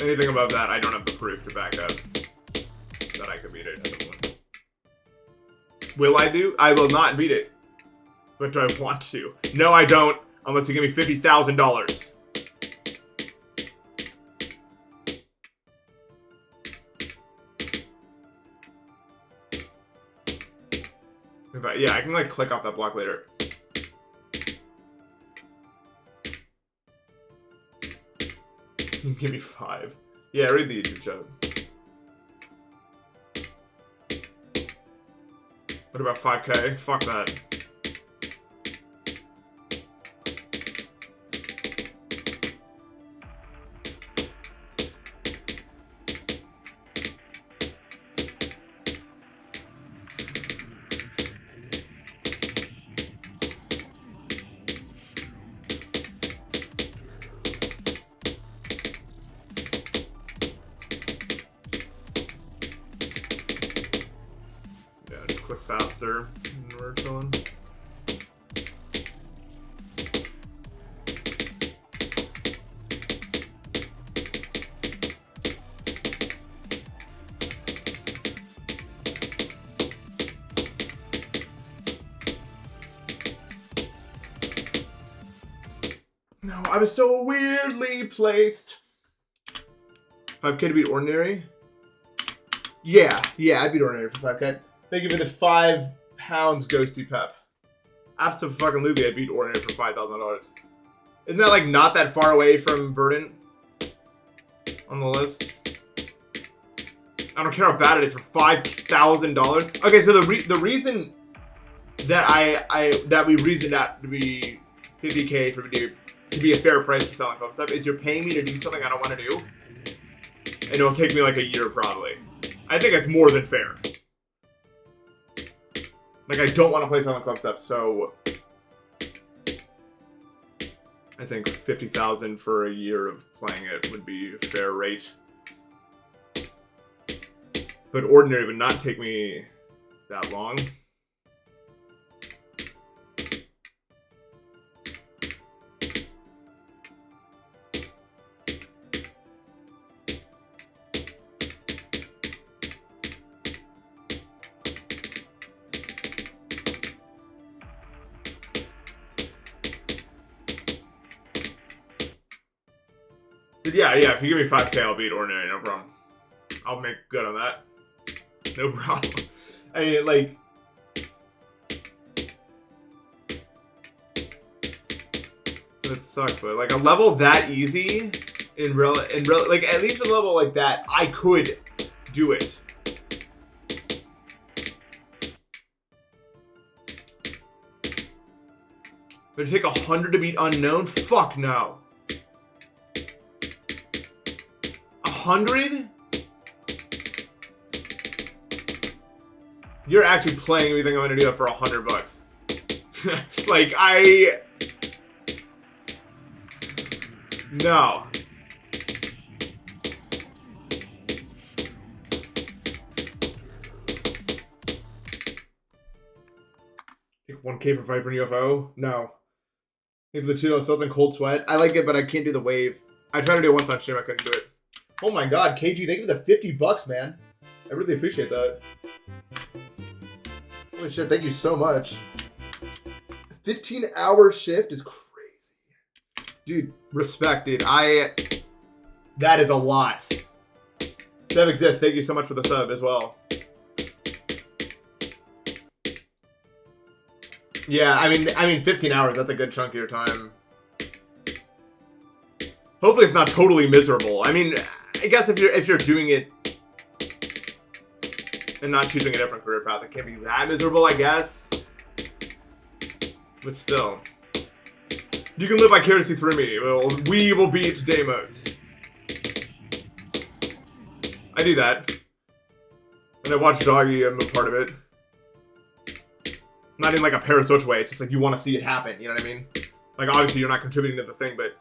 [SPEAKER 1] Anything above that, I don't have the proof to back up that I could beat it at the point. Will I do? I will not beat it. But do I want to? No, I don't, unless you give me $50,000. Yeah, I can like click off that block later. Give me 5. Yeah, read the YouTube chat. What about 5K? Fuck that. Click faster when we're chilling. No, I was so weirdly placed. 5K to beat Ordinary? Yeah, I'd beat Ordinary for 5K. Thank you for the 5 pounds, Ghosty Pep. Absolutely, I beat Ordinary for $5,000. Isn't that like not that far away from Verdant on the list? I don't care how bad it is for $5,000. Okay, so the reason that that we reasoned that to be 50K for to be a fair price for selling stuff is you're paying me to do something I don't want to do, and it'll take me like a year probably. I think it's more than fair. Like, I don't want to play Silent Club stuff, so I think $50,000 for a year of playing it would be a fair rate. But Ordinary would not take me that long. Yeah, if you give me 5K, I'll beat Ordinary, no problem. I'll make good on that. No problem. I mean, like... It sucks, but like a level that easy, like at least a level like that, I could do it. Would it take 100 to beat Unknown? Fuck no. 100? You're actually playing everything I'm gonna do that for $100. Like, no. Take 1K for Viper and UFO? No. Maybe the $2 cells in Cold Sweat. I like it, but I can't do the wave. I tried to do it once on stream, I couldn't do it. Oh my god, KG, thank you for the $50, man. I really appreciate that. Holy shit, thank you so much. 15-hour shift is crazy. Dude, respect, dude. That is a lot. Sub exists, thank you so much for the sub as well. Yeah, I mean 15 hours, that's a good chunk of your time. Hopefully it's not totally miserable. I mean, I guess if you're doing it and not choosing a different career path, it can't be that miserable, I guess. But still. You can live vicariously through me. We will beat Deimos. I do that. And I watch Doggy, I'm a part of it. Not in like a parasocial way, it's just like you want to see it happen, you know what I mean? Like obviously you're not contributing to the thing, but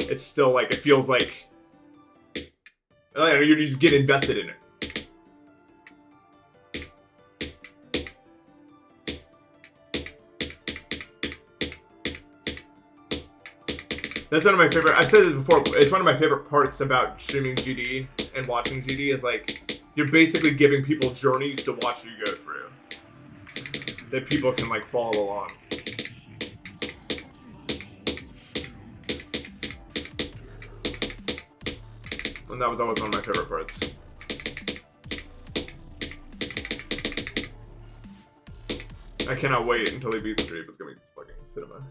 [SPEAKER 1] it's still like, it feels like you just get invested in it. That's one of my favorite, I've said this before, it's one of my favorite parts about streaming GD and watching GD is like, you're basically giving people journeys to watch you go through. That people can like follow along. And that was always one of my favorite parts. I cannot wait until he beats the stream. It's gonna be fucking cinema.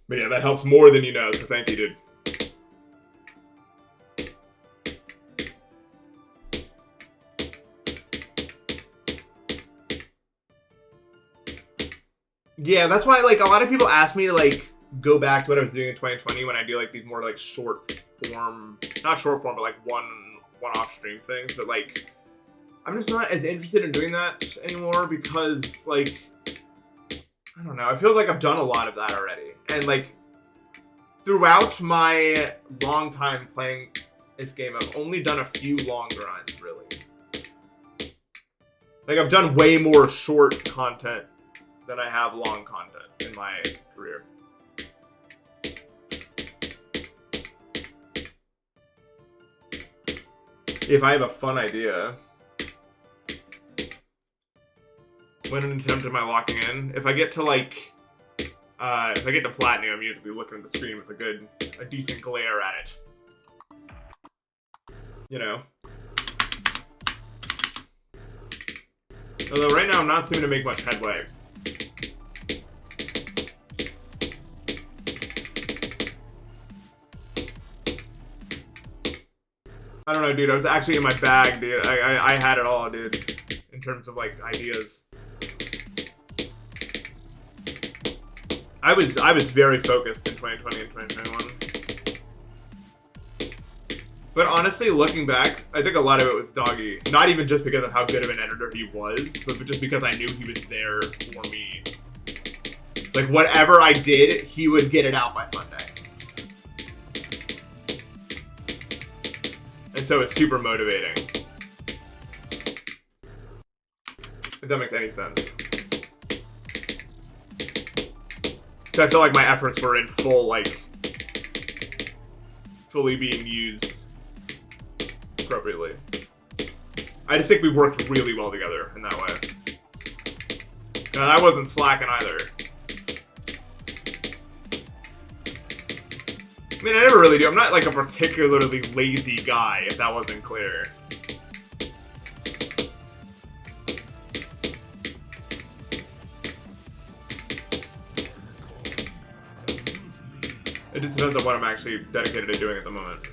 [SPEAKER 1] But yeah, that helps more than you know, so thank you, dude. Yeah, that's why, like, a lot of people ask me to, like, go back to what I was doing in 2020 when I do, like, these more, like, short form, not short form, but, like, one-off stream things. But, like, I'm just not as interested in doing that anymore because, like, I don't know. I feel like I've done a lot of that already. And, like, throughout my long time playing this game, I've only done a few long runs, really. Like, I've done way more short content than I have long content in my career. If I have a fun idea, when an attempt am I locking in? If I get to like, if I get to platinum, I'm usually looking at the screen with a decent glare at it. You know. Although right now I'm not seeming to make much headway. I don't know, dude. I was actually in my bag, dude. I had it all, dude. In terms of, like, ideas. I was very focused in 2020 and 2021. But honestly, looking back, I think a lot of it was Doggy. Not even just because of how good of an editor he was, but just because I knew he was there for me. Like, whatever I did, he would get it out by Sunday. And so it's super motivating. If that makes any sense. So I feel like my efforts were in full, like, fully being used appropriately. I just think we worked really well together in that way. And I wasn't slacking either. I mean, I never really do. I'm not, like, a particularly lazy guy, if that wasn't clear. It just depends on what I'm actually dedicated to doing at the moment.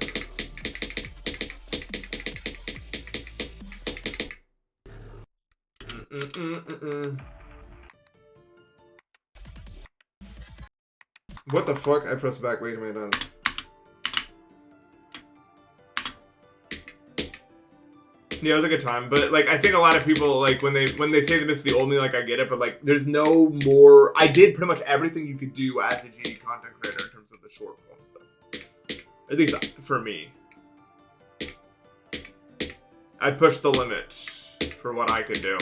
[SPEAKER 1] What the fuck? I pressed back. Wait a minute. Yeah, it was a good time, but like I think a lot of people like when they say that it's the old me, like I get it, but like there's no more. I did pretty much everything you could do as a GD content creator in terms of the short form stuff. At least for me, I pushed the limit for what I could do.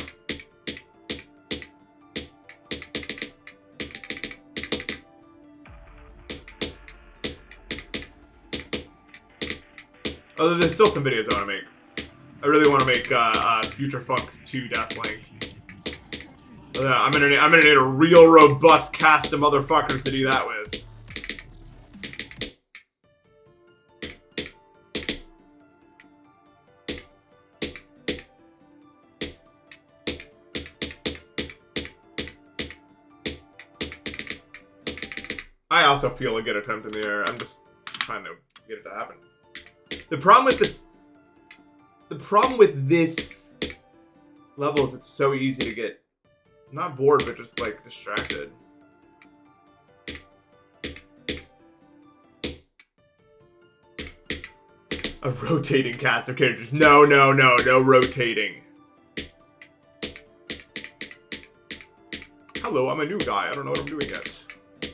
[SPEAKER 1] Although there's still some videos I want to make. I really want to make Future Funk 2 Deathlink. I'm gonna need a real robust cast of motherfuckers to do that with. I also feel a good attempt in the air. I'm just trying to get it to happen. The problem with this level is it's so easy to get not bored, but just like distracted. A rotating cast of characters. No rotating. Hello, I'm a new guy. I don't know what I'm doing yet.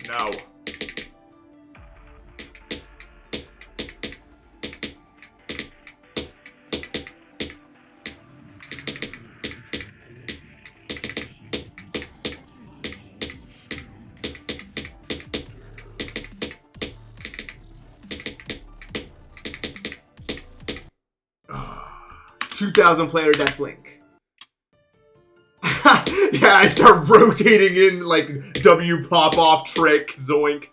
[SPEAKER 1] No. $2,000 Deathlink. Yeah, I start rotating in like W pop off trick zoink.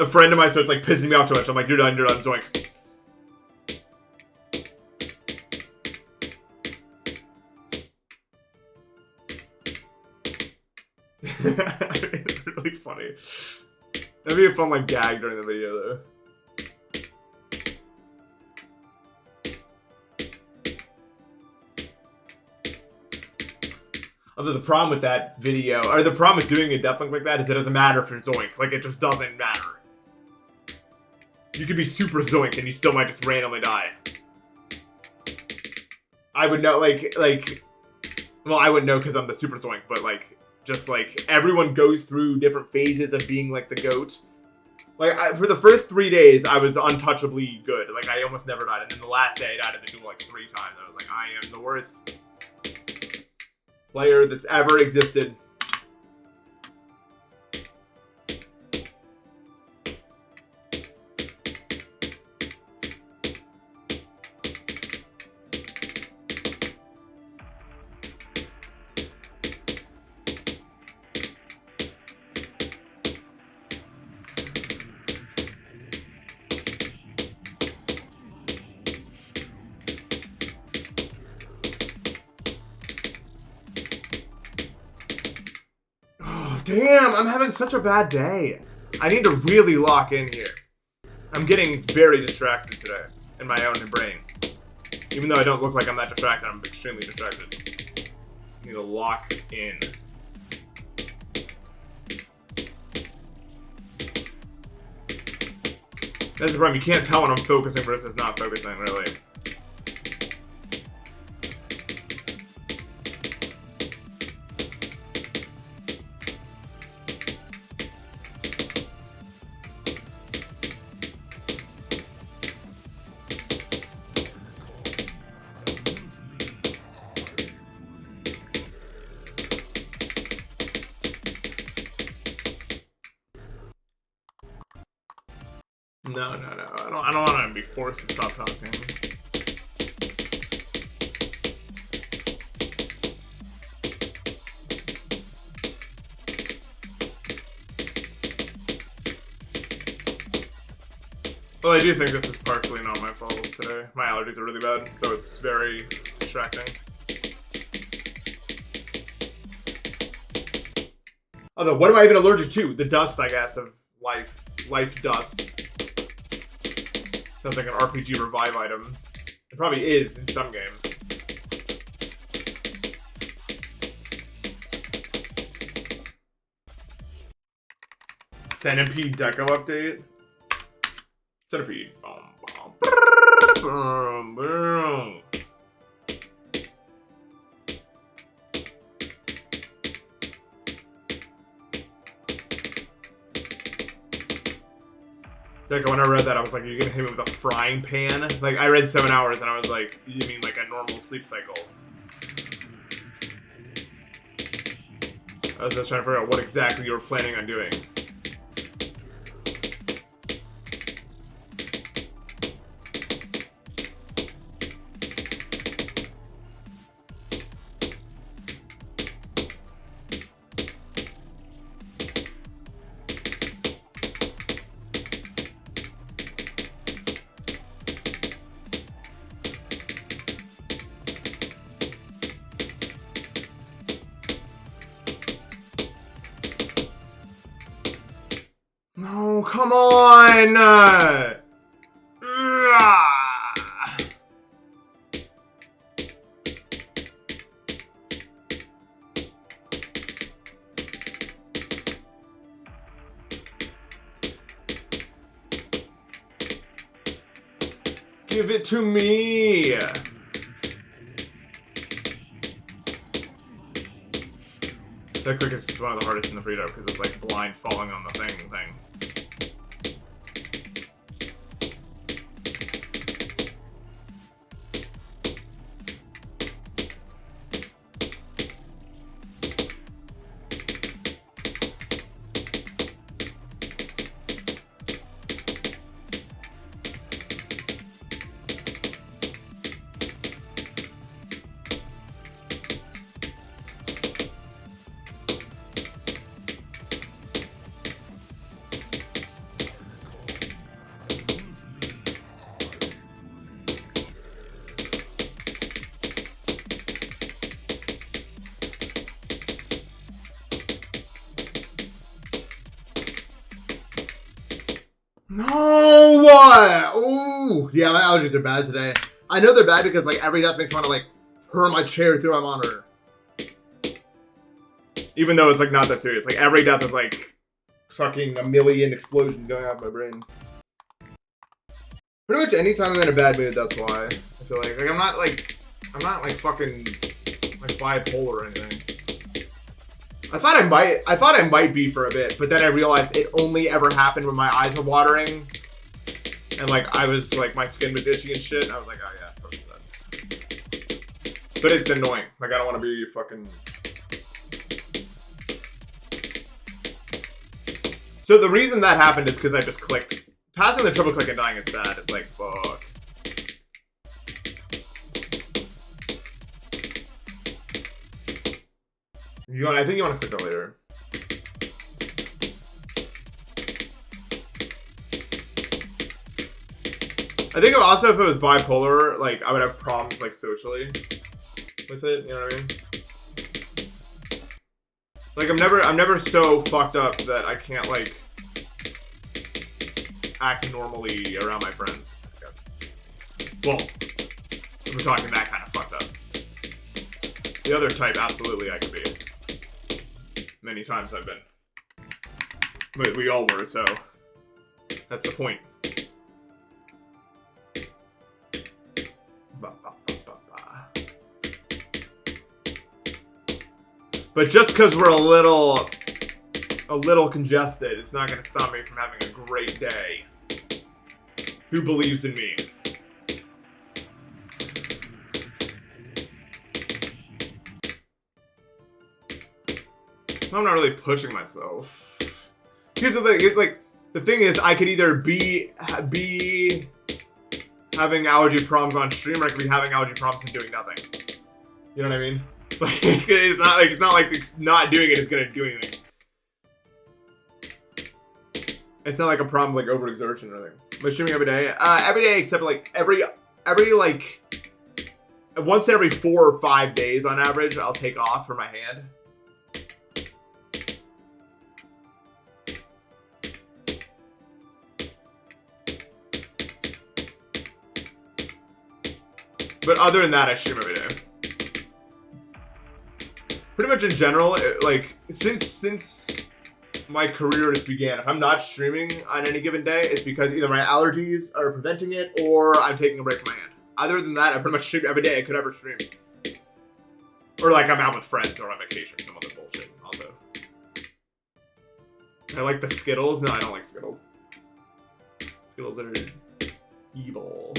[SPEAKER 1] A friend of mine starts like pissing me off too much. I'm like, you're done, zoink. It's really funny. That'd be a fun like gag during the video though. Although the problem with that video, or the problem with doing a Deathlink like that is it doesn't matter for Zoink. Like, it just doesn't matter. You could be super Zoink and you still might just randomly die. I would know, well, I wouldn't know because I'm the super Zoink, but like, just like, everyone goes through different phases of being like the GOAT. Like, for the first 3 days, I was untouchably good. Like, I almost never died. And then the last day, I died at the duel like 3 times. I was like, I am the worst player that's ever existed. Damn, I'm having such a bad day. I need to really lock in here. I'm getting very distracted today in my own brain. Even though I don't look like I'm that distracted, I'm extremely distracted. I need to lock in. That's the problem. You can't tell when I'm focusing versus not focusing, really. No. I don't want to be forced to stop talking. Well, I do think this is partially not my fault today. My allergies are really bad, so it's very distracting. Although, what am I even allergic to? The dust, I guess, of life dust. Sounds like an RPG revive item. It probably is in some games. Centipede Deco update. Centipede. Like, when I read that, I was like, you're gonna hit me with a frying pan? Like, I read 7 hours, and I was like, you mean like a normal sleep cycle? I was just trying to figure out what exactly you were planning on doing. No, come on! Give it to me! That click is one of the hardest in the Frito because it's like blind falling on the thing. No! What? Ooh! Yeah, my allergies are bad today. I know they're bad because like every death makes me want to like hurl my chair through my monitor. Even though it's like not that serious. Like every death is like fucking a million explosions going off my brain. Pretty much anytime I'm in a bad mood, that's why. I feel like I'm not like fucking like bipolar or anything. I thought I might be for a bit, but then I realized it only ever happened when my eyes were watering. And like I was like my skin was itchy and shit. And I was like, oh yeah, that's that. But it's annoying. Like I don't want to be fucking. So the reason that happened is because I just clicked. Passing the triple click and dying is bad. It's like fuck. I think you want to click that later. I think also if it was bipolar, like I would have problems like socially with it. You know what I mean? Like I'm never so fucked up that I can't like act normally around my friends. Well, if we're talking that kind of fucked up. The other type, absolutely, I could be. Many times I've been. But we all were, so that's the point. But just because we're a little congested, it's not going to stop me from having a great day. Who believes in me? I'm not really pushing myself. Here's the thing. It's like the thing is, I could either be having allergy problems on stream, or I could be having allergy problems and doing nothing. You know what I mean? Like it's not like not doing it is gonna do anything. It's not like a problem like overexertion or anything. But streaming every day except like every like once every 4 or 5 days on average, I'll take off for my hand. But other than that, I stream every day. Pretty much in general, like since my career just began. If I'm not streaming on any given day, it's because either my allergies are preventing it or I'm taking a break from my hand. Other than that, I pretty much stream every day I could ever stream. Or like I'm out with friends or on vacation, some other bullshit also. I like the Skittles. No, I don't like Skittles. Skittles are evil.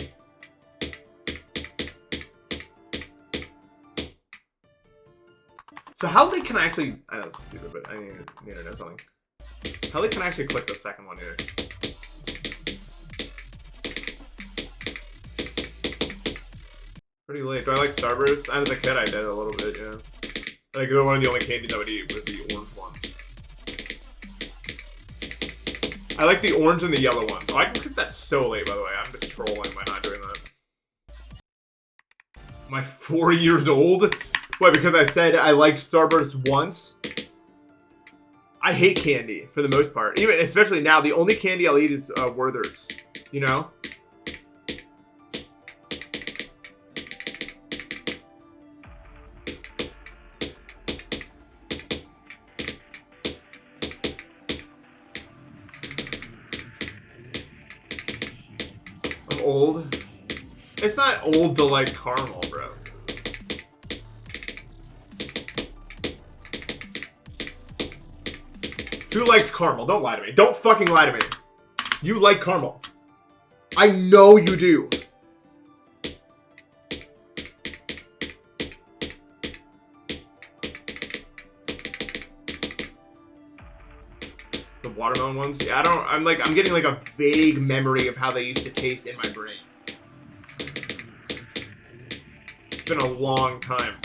[SPEAKER 1] So how late can I actually... I know this is stupid, but I need to know something. How late can I actually click the second one here? Pretty late. Do I like Starburst? As a kid, I did a little bit, yeah. Like, one of the only candies I would eat was the orange ones. I like the orange and the yellow ones. Oh, I can click that so late, by the way. I'm just trolling by not doing that. Am I 4 years old? What, because I said I liked Starburst once? I hate candy, for the most part. Even, especially now, the only candy I'll eat is Werther's. You know? I'm old. It's not old to like caramel, bro. Who likes caramel? Don't lie to me. Don't fucking lie to me. You like caramel. I know you do. The watermelon ones? Yeah, I'm getting like a vague memory of how they used to taste in my brain. It's been a long time.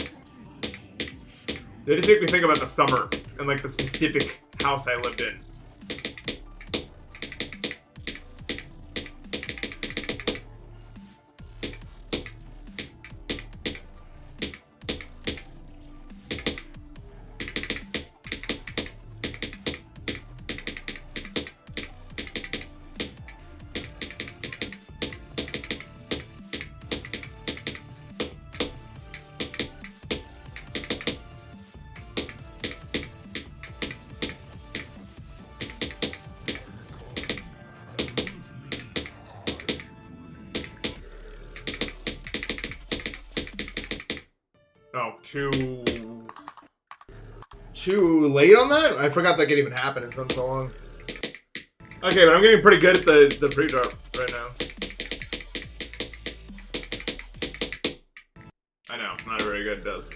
[SPEAKER 1] They just make me think about the summer and like the specific house I lived in. Oh, too late on that? I forgot that could even happen. It's been so long. Okay, but I'm getting pretty good at the pre-drop right now. I know, not very good, does.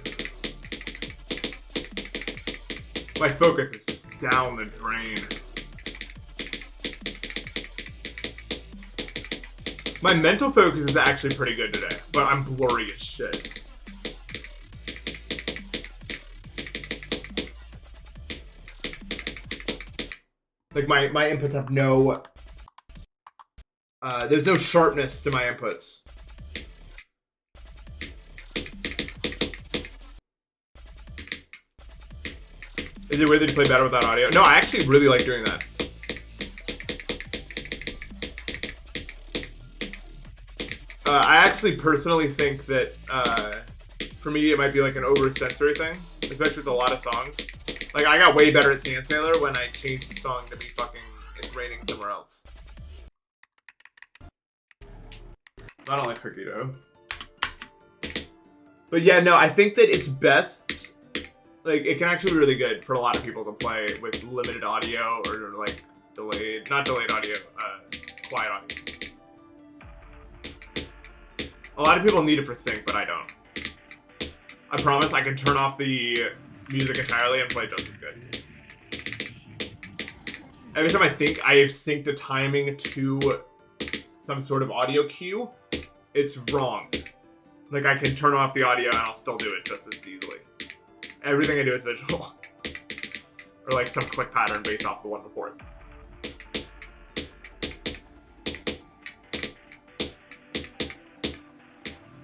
[SPEAKER 1] My focus is just down the drain. My mental focus is actually pretty good today, but I'm blurry as shit. Like, my inputs have no... there's no sharpness to my inputs. Is it weird that you play better without audio? No, I actually really like doing that. I actually personally think that, for me, it might be like an over-sensory thing, especially with a lot of songs. Like, I got way better at Sand Sailor when I changed the song to be fucking It's Raining Somewhere Else. I don't like cookie dough. But yeah, no, I think that it's best, like, it can actually be really good for a lot of people to play with limited audio or, like, not delayed audio, quiet audio. A lot of people need it for sync, but I don't. I promise I can turn off the music entirely and play just as good. Every time I think I have synced a timing to some sort of audio cue, it's wrong. Like, I can turn off the audio and I'll still do it just as easily. Everything I do is visual. Or like some click pattern based off the one before it.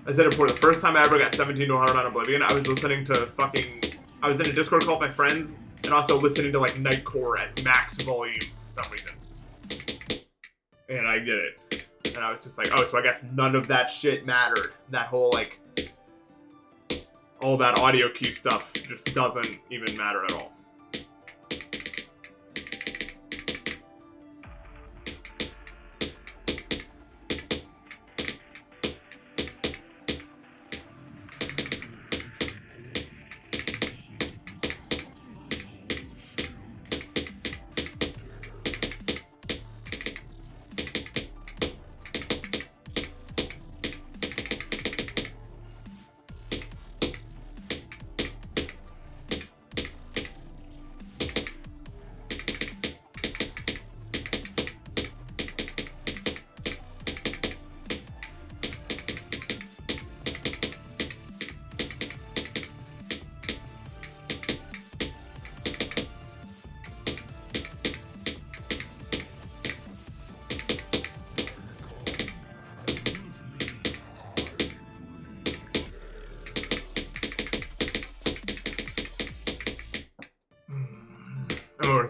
[SPEAKER 1] I said it before, the first time I ever got 17 to 100 on Oblivion, I was listening to I was in a Discord call with my friends, and also listening to, like, Nightcore at max volume for some reason. And I did it. And I was just like, oh, so I guess none of that shit mattered. That whole, like, all that audio cue stuff just doesn't even matter at all.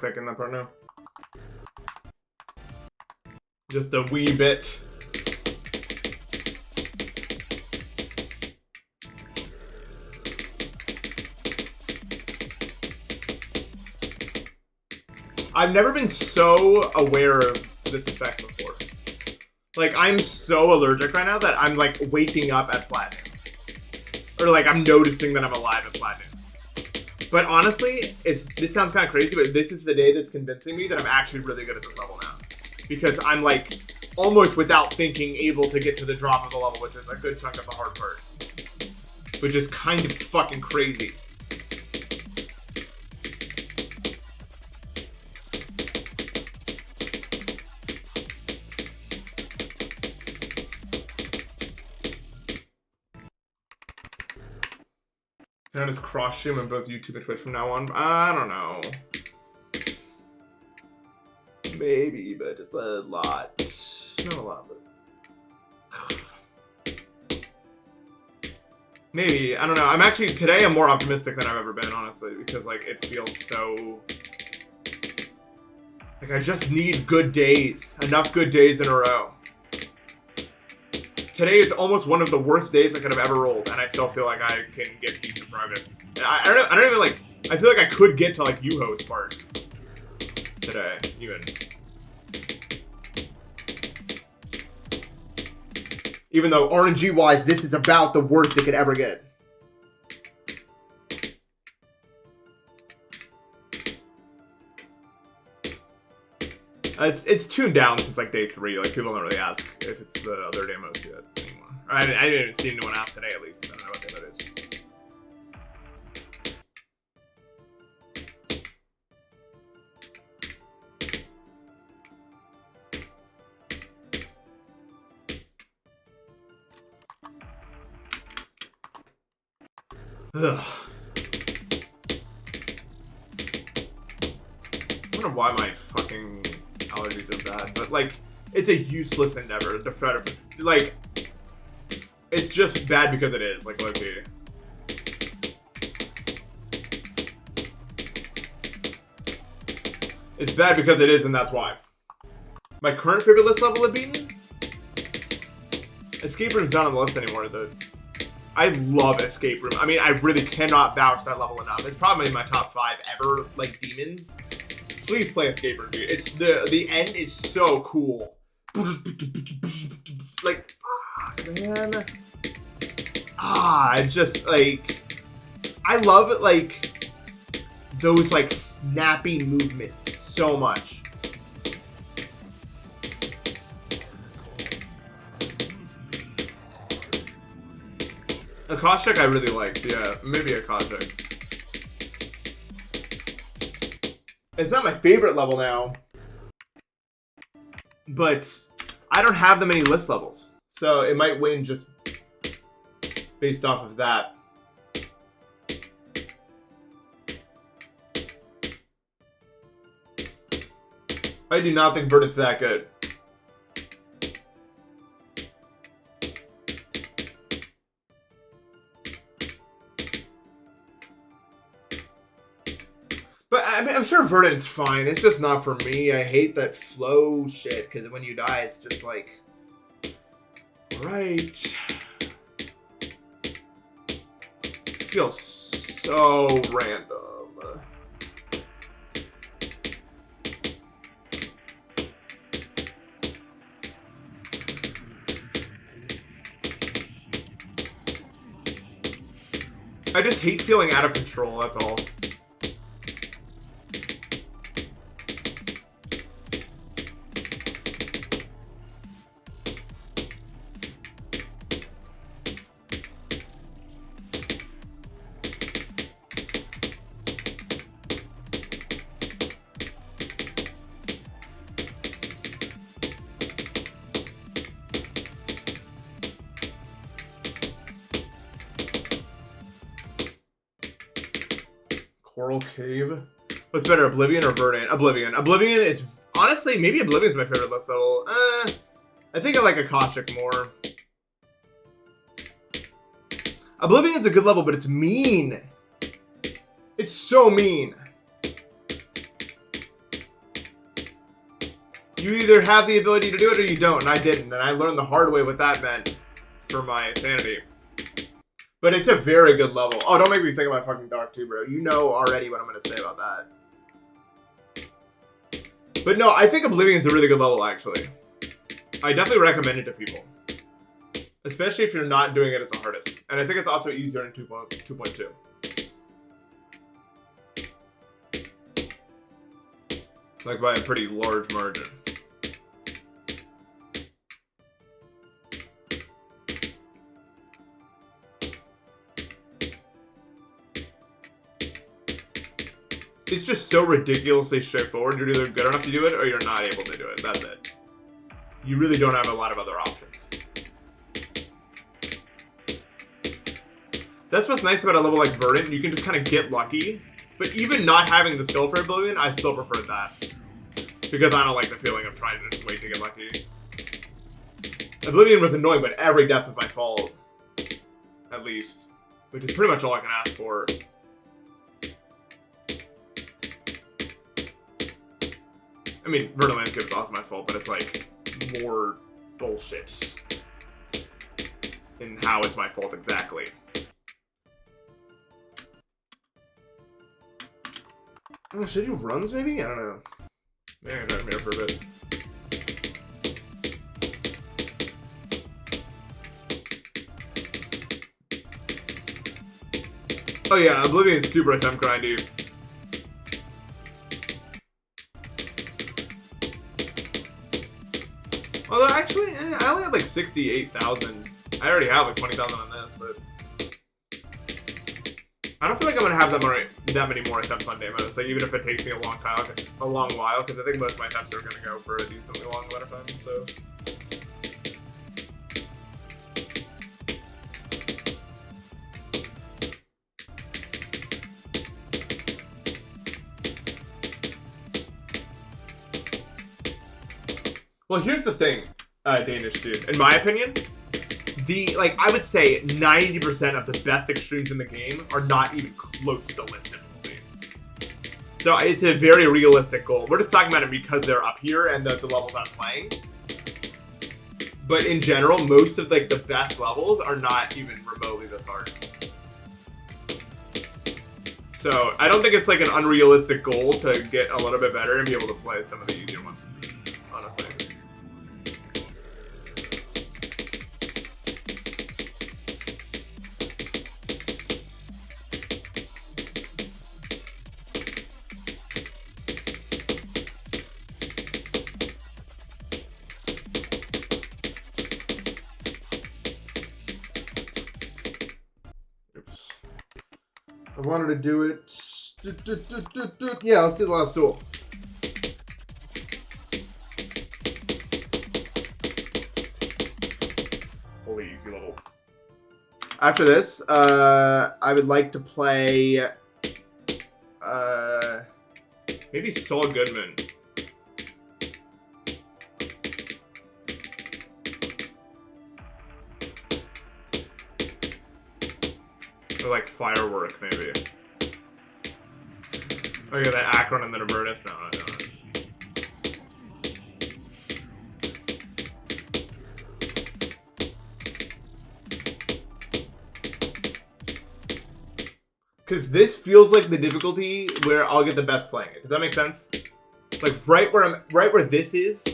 [SPEAKER 1] thick in that part now. Just a wee bit. I've never been so aware of this effect before. Like, I'm so allergic right now that I'm, like, waking up at platinum. Or, like, I'm noticing that I'm alive at platinum. But honestly, this sounds kind of crazy, but this is the day that's convincing me that I'm actually really good at this level now. Because I'm, like, almost without thinking able to get to the drop of the level, which is a good chunk of the hard part. Which is kind of fucking crazy. Can I just cross-stream on both YouTube and Twitch from now on? I don't know. Maybe, but it's a lot. Not a lot, but... Maybe. I don't know. I'm actually... Today, I'm more optimistic than I've ever been, honestly. Because, like, it feels so... Like, I just need good days. Enough good days in a row. Today is almost one of the worst days I could have ever rolled, and I still feel like I can get decent progress. I don't even, like... I feel like I could get to, like, Yuho's part. Today, even. Even though RNG-wise, this is about the worst it could ever get. It's tuned down since like day 3. Like people don't really ask if it's the other Deimos yet anymore. I didn't even see anyone ask today at least. I don't know what that is. Ugh. I wonder why my fucking allergies are bad, but like, it's a useless endeavor to try to, like, it's just bad because it is, like, low-key. It's bad because it is, and that's why. My current favorite list level I've beaten? Escape Room's not on the list anymore, though. I love Escape Room. I mean, I really cannot vouch that level enough. It's probably in my top 5 ever, like, demons. Please play Escape Room, dude. It's the end is so cool. Like, man. I just, like, I love it, like, those, like, snappy movements so much. Akashic I really liked, yeah. Maybe Akashic. It's not my favorite level now. But I don't have that many list levels. So it might win just based off of that. I do not think Verdant's that good. But I mean, I'm sure Verdant's fine. It's just not for me. I hate that flow shit because when you die, it's just like, right. It feels so random. I just hate feeling out of control, that's all. Coral Cave. What's better, Oblivion or Verdant? Oblivion. Oblivion is honestly maybe Oblivion's my favorite list level. I think I like Akashic more. Oblivion's a good level, but it's mean. It's so mean. You either have the ability to do it or you don't, and I didn't. And I learned the hard way what that meant for my sanity. But it's a very good level. Oh, don't make me think about fucking Dark too, bro. You know already what I'm going to say about that. But no, I think Oblivion's a really good level, actually. I definitely recommend it to people. Especially if you're not doing it as the hardest. And I think it's also easier in 2.2. Like by a pretty large margin. It's just so ridiculously straightforward. You're either good enough to do it or you're not able to do it. That's it. You really don't have a lot of other options. That's what's nice about a level like Verdant. You can just kind of get lucky. But even not having the skill for Oblivion, I still prefer that. Because I don't like the feeling of trying to just wait to get lucky. Oblivion was annoying, but every death was my fault. At least. Which is pretty much all I can ask for. I mean, Verdant Landscape is also my fault, but it's like more bullshit in how it's my fault exactly.
[SPEAKER 2] Should you runs maybe? I don't know.
[SPEAKER 1] Yeah, I'm here for a bit. Oh yeah, Oblivion's super attempt grindy. Although actually, I only had like 68,000. I already have like 20,000 on this, but I don't feel like I'm gonna have that many more attempts on Deimos. Like even if it takes me a long while, because I think most of my attempts are gonna go for a decently long amount of time. So. Well, here's the thing, Danish dude. In my opinion, I would say 90% of the best extremes in the game are not even close to list difficulty. So it's a very realistic goal. We're just talking about it because they're up here and those are the levels I'm playing. But in general, most of like the best levels are not even remotely this hard. So I don't think it's like an unrealistic goal to get a little bit better and be able to play some of the easier ones, honestly.
[SPEAKER 2] I wanted to do it. Yeah, let's do the last duel.
[SPEAKER 1] Holy easy level.
[SPEAKER 2] After this, I would like to play.
[SPEAKER 1] Maybe Saul Goodman. Or like Firework, maybe. Oh yeah, that Akron and then Avertus. No. Because this feels like the difficulty where I'll get the best playing it. Does that make sense? Like right where this is,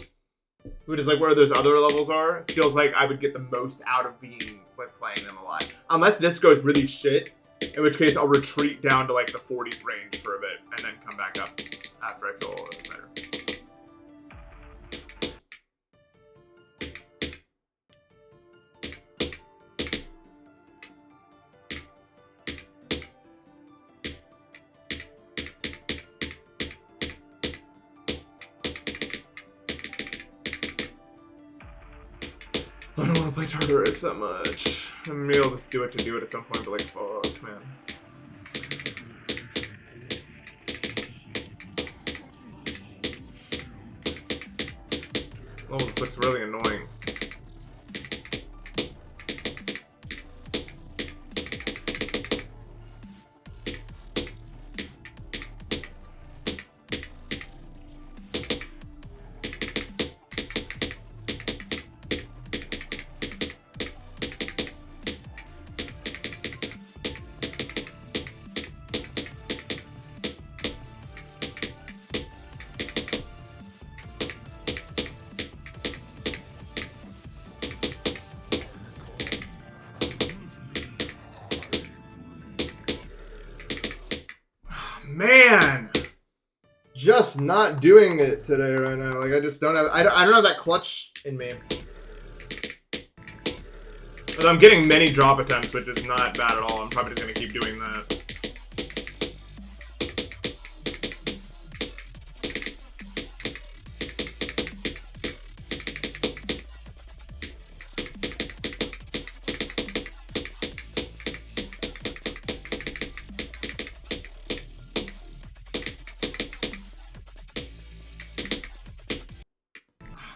[SPEAKER 1] which is like where those other levels are, it feels like I would get the most out of being like playing them alive. Unless this goes really shit, in which case I'll retreat down to like the 40s range for a bit and then come back up after I feel a little better. I don't want to play Tartarus that much. I'm able to do it at some point, but like, fuck, man. Oh, this looks really annoying.
[SPEAKER 2] just not doing it today right now. Like I just don't have. I don't have that clutch in me.
[SPEAKER 1] And I'm getting many drop attempts, which is not bad at all. I'm probably just gonna keep doing that.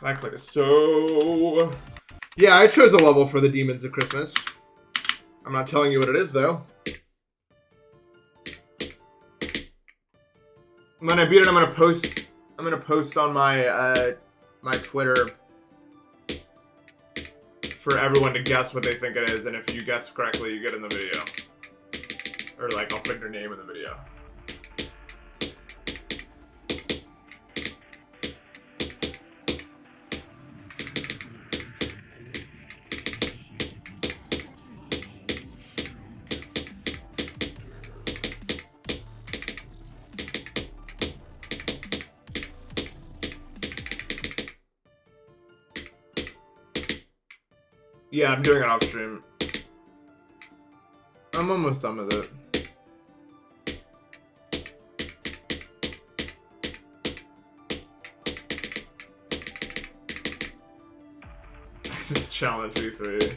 [SPEAKER 1] That click is so...
[SPEAKER 2] Yeah, I chose a level for the Demons of Christmas. I'm not telling you what it is, though.
[SPEAKER 1] When I beat it, I'm gonna post on my my Twitter for everyone to guess what they think it is, and if you guess correctly, you get in the video. Or like, I'll put your name in the video. Yeah, I'm doing it off stream. I'm almost done with it. This is challenge V3.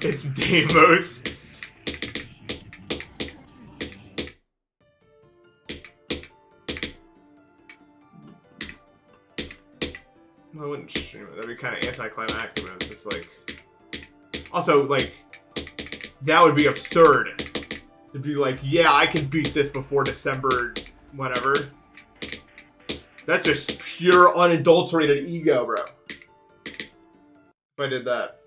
[SPEAKER 1] It's Deimos. I wouldn't stream it. That'd be kind of anticlimactic. It's just like... Also, like... That would be absurd. To be like, yeah, I can beat this before December... whatever. That's just pure unadulterated ego, bro. If I did that.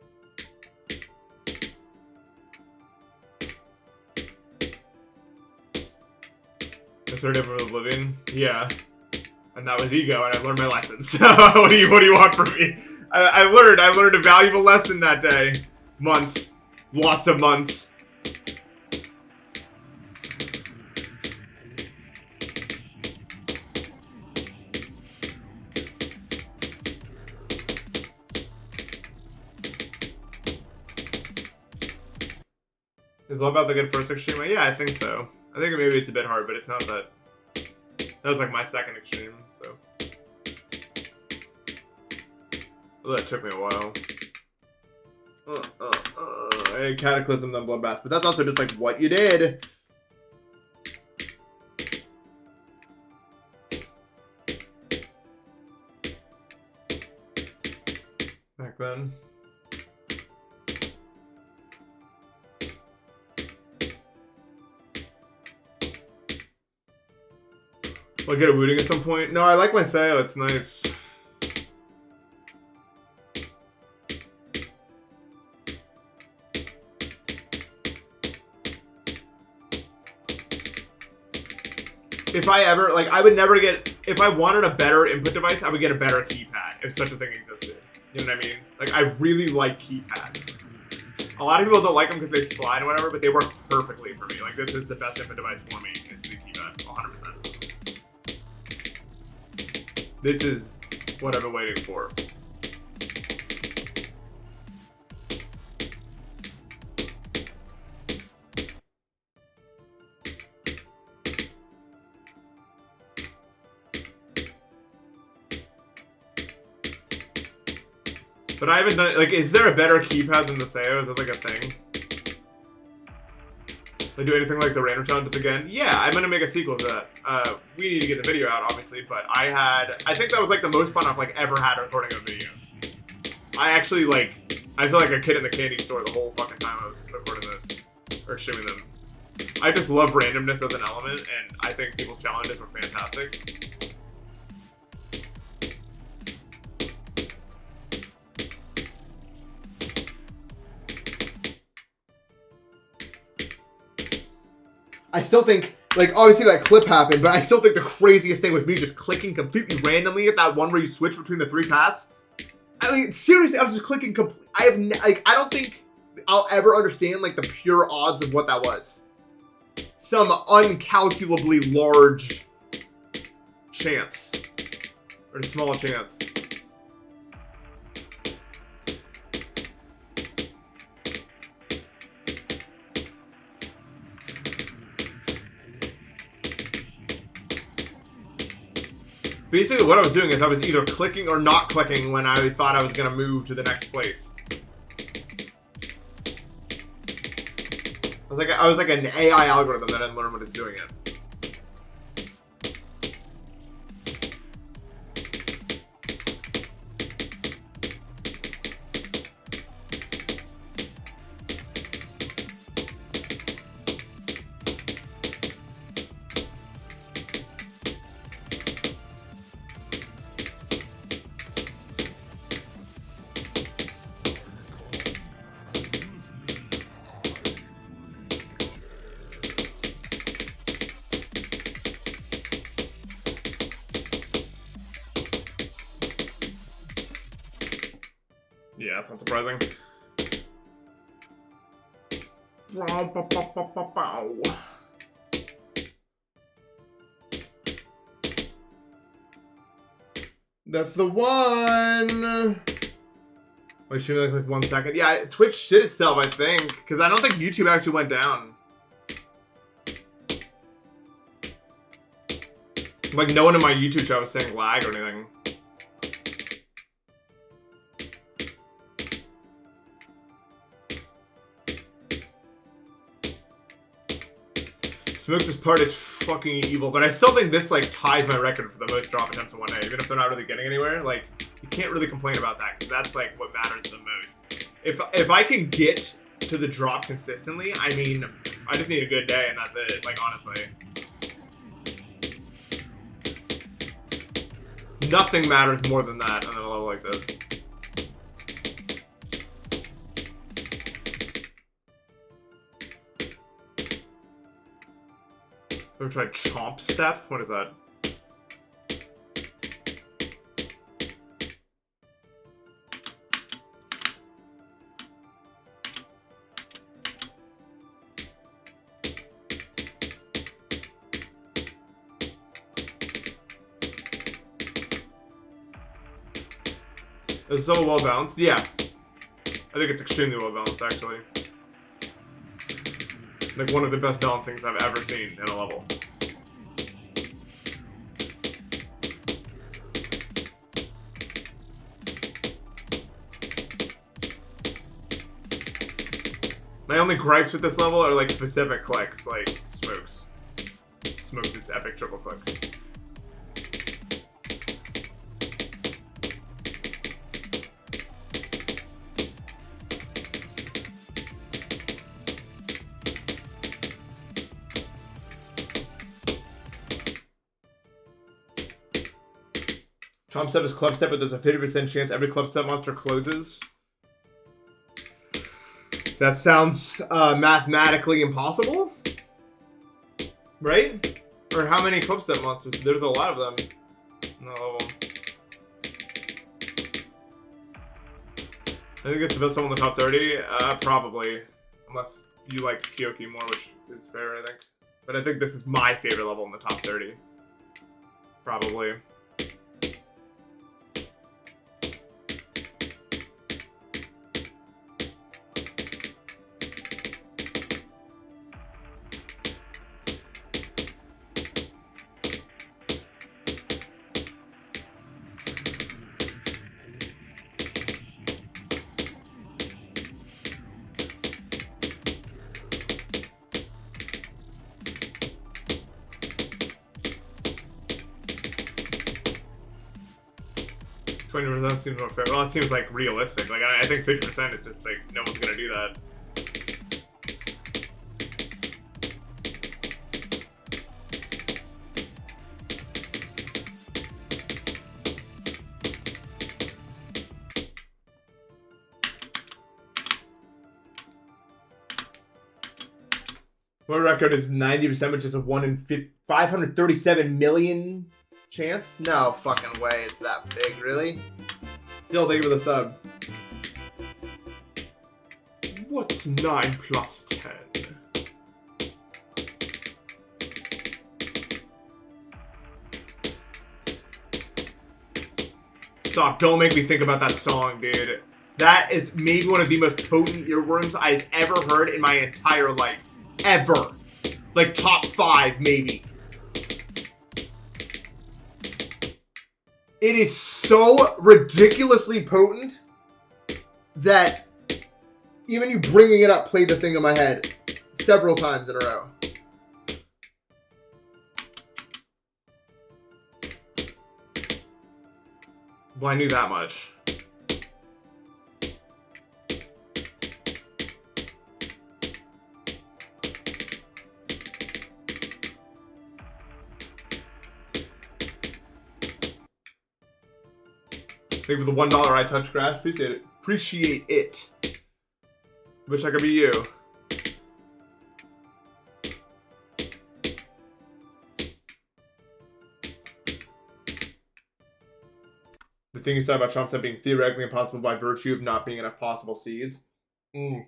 [SPEAKER 1] The third ever of Oblivion? Yeah. And that was ego, and I learned my lessons. So what do you want from me? I learned a valuable lesson that day. Months. Lots of months. Is Love About the Good first extreme? Yeah, I think so. I think maybe it's a bit hard, but it's not that. That was like my second extreme, so. Well, that took me a while. I had Cataclysm, then Bloodbath, but that's also just like what you did. Back then. Will I get a wooting at some point? No, I like my Sayo, it's nice. If I ever, like, I would never get, if I wanted a better input device, I would get a better keypad, if such a thing existed. You know what I mean? Like, I really like keypads. A lot of people don't like them because they slide or whatever, but they work perfectly for me. Like, this is the best input device for me, is the keypad, 100%. This is what I've been waiting for. But I haven't done, like, is there a better keypad than the Sayo? Is that like a thing? They do anything like the random challenges again? Yeah, I'm gonna make a sequel to that. We need to get the video out, obviously, but I think that was like the most fun I've like ever had recording a video. I actually like, I feel like a kid in the candy store the whole fucking time I was recording this, or streaming them. I just love randomness as an element, and I think people's challenges were fantastic.
[SPEAKER 2] I still think, like, obviously that clip happened, but I still think the craziest thing was me just clicking completely randomly at that one where you switch between the 3 paths. I mean, seriously, I was just clicking completely. I don't think I'll ever understand, like, the pure odds of what that was.
[SPEAKER 1] some uncalculably large chance. Or a small chance. Basically, what I was doing is I was either clicking or not clicking when I thought I was going to move to the next place. I was like an AI algorithm that didn't learn what it's doing yet. Yeah, that's not surprising. That's the one. Wait, should we like 1 second? Yeah, Twitch shit itself, I think, because I don't think YouTube actually went down. Like, no one in my YouTube chat was saying lag or anything. Smokes' part is fucking evil, but I still think this, like, ties my record for the most drop attempts in one day. Even if they're not really getting anywhere, like, you can't really complain about that, because that's, like, what matters the most. If I can get to the drop consistently, I mean, I just need a good day, and that's it, like, honestly. Nothing matters more than that on a level like this. Ever tried Chomp Step? What is that? Is it so well balanced? Yeah. I think it's extremely well balanced, actually. Like one of the best balancings I've ever seen in a level. My only gripes with this level are like specific clicks, like Smokes. Smokes' epic triple click. Chomp Step is Club Step, but there's a 50% chance every Club Step monster closes. That sounds mathematically impossible, right? Or how many Club Step monsters? There's a lot of them. No. I think it's the best one in the top 30. Probably. Unless you like Kyoki more, which is fair, I think. But I think this is my favorite level in the top 30. Probably. Seems more fair. Well, it seems like realistic. Like I think 50% is just like no one's gonna do that. My record is 90%, which is a 1 in 537 million chance. No fucking way, it's that big, really. Still, thank you for the sub. What's 9 plus 10? Stop. Don't make me think about that song, dude. That is maybe one of the most potent earworms I've ever heard in my entire life. Ever. Like, top 5, maybe. It is so ridiculously potent that even you bringing it up played the thing in my head several times in a row. Well, I knew that much. Thank you for the $1 I touch grass. Appreciate it. Appreciate it. Wish I could be you. The thing you said about Trump said being theoretically impossible by virtue of not being enough possible seeds. Yeah,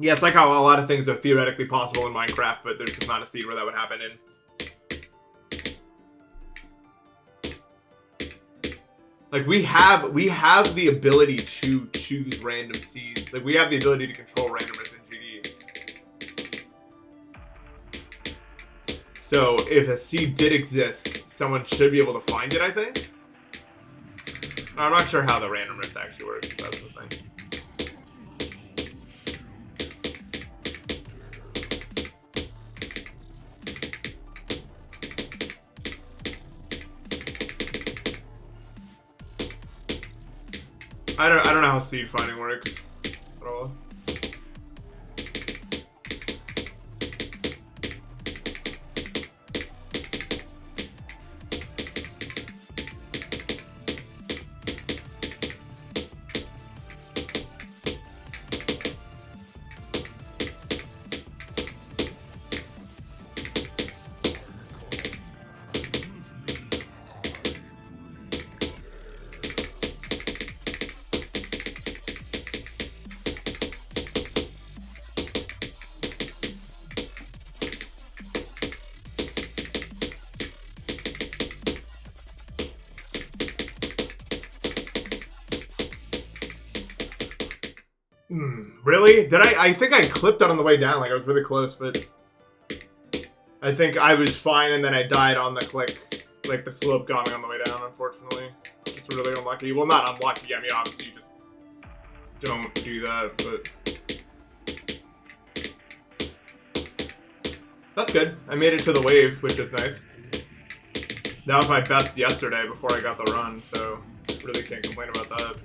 [SPEAKER 1] it's like how a lot of things are theoretically possible in Minecraft, but there's just not a seed where that would happen in. Like, we have the ability to choose random seeds. Like, we have the ability to control randomness in GD. So, if a seed did exist, someone should be able to find it, I think. I'm not sure how the randomness actually works. That's the thing. I don't know how seed finding works at all. Really? Did I think I clipped it on the way down. Like, I was really close, but I think I was fine, and then I died on the click. Like, the slope got me on the way down, unfortunately. Just really unlucky. Well, not unlucky. I mean, obviously, you just don't do that, but that's good. I made it to the wave, which is nice. That was my best yesterday before I got the run, so really can't complain about that.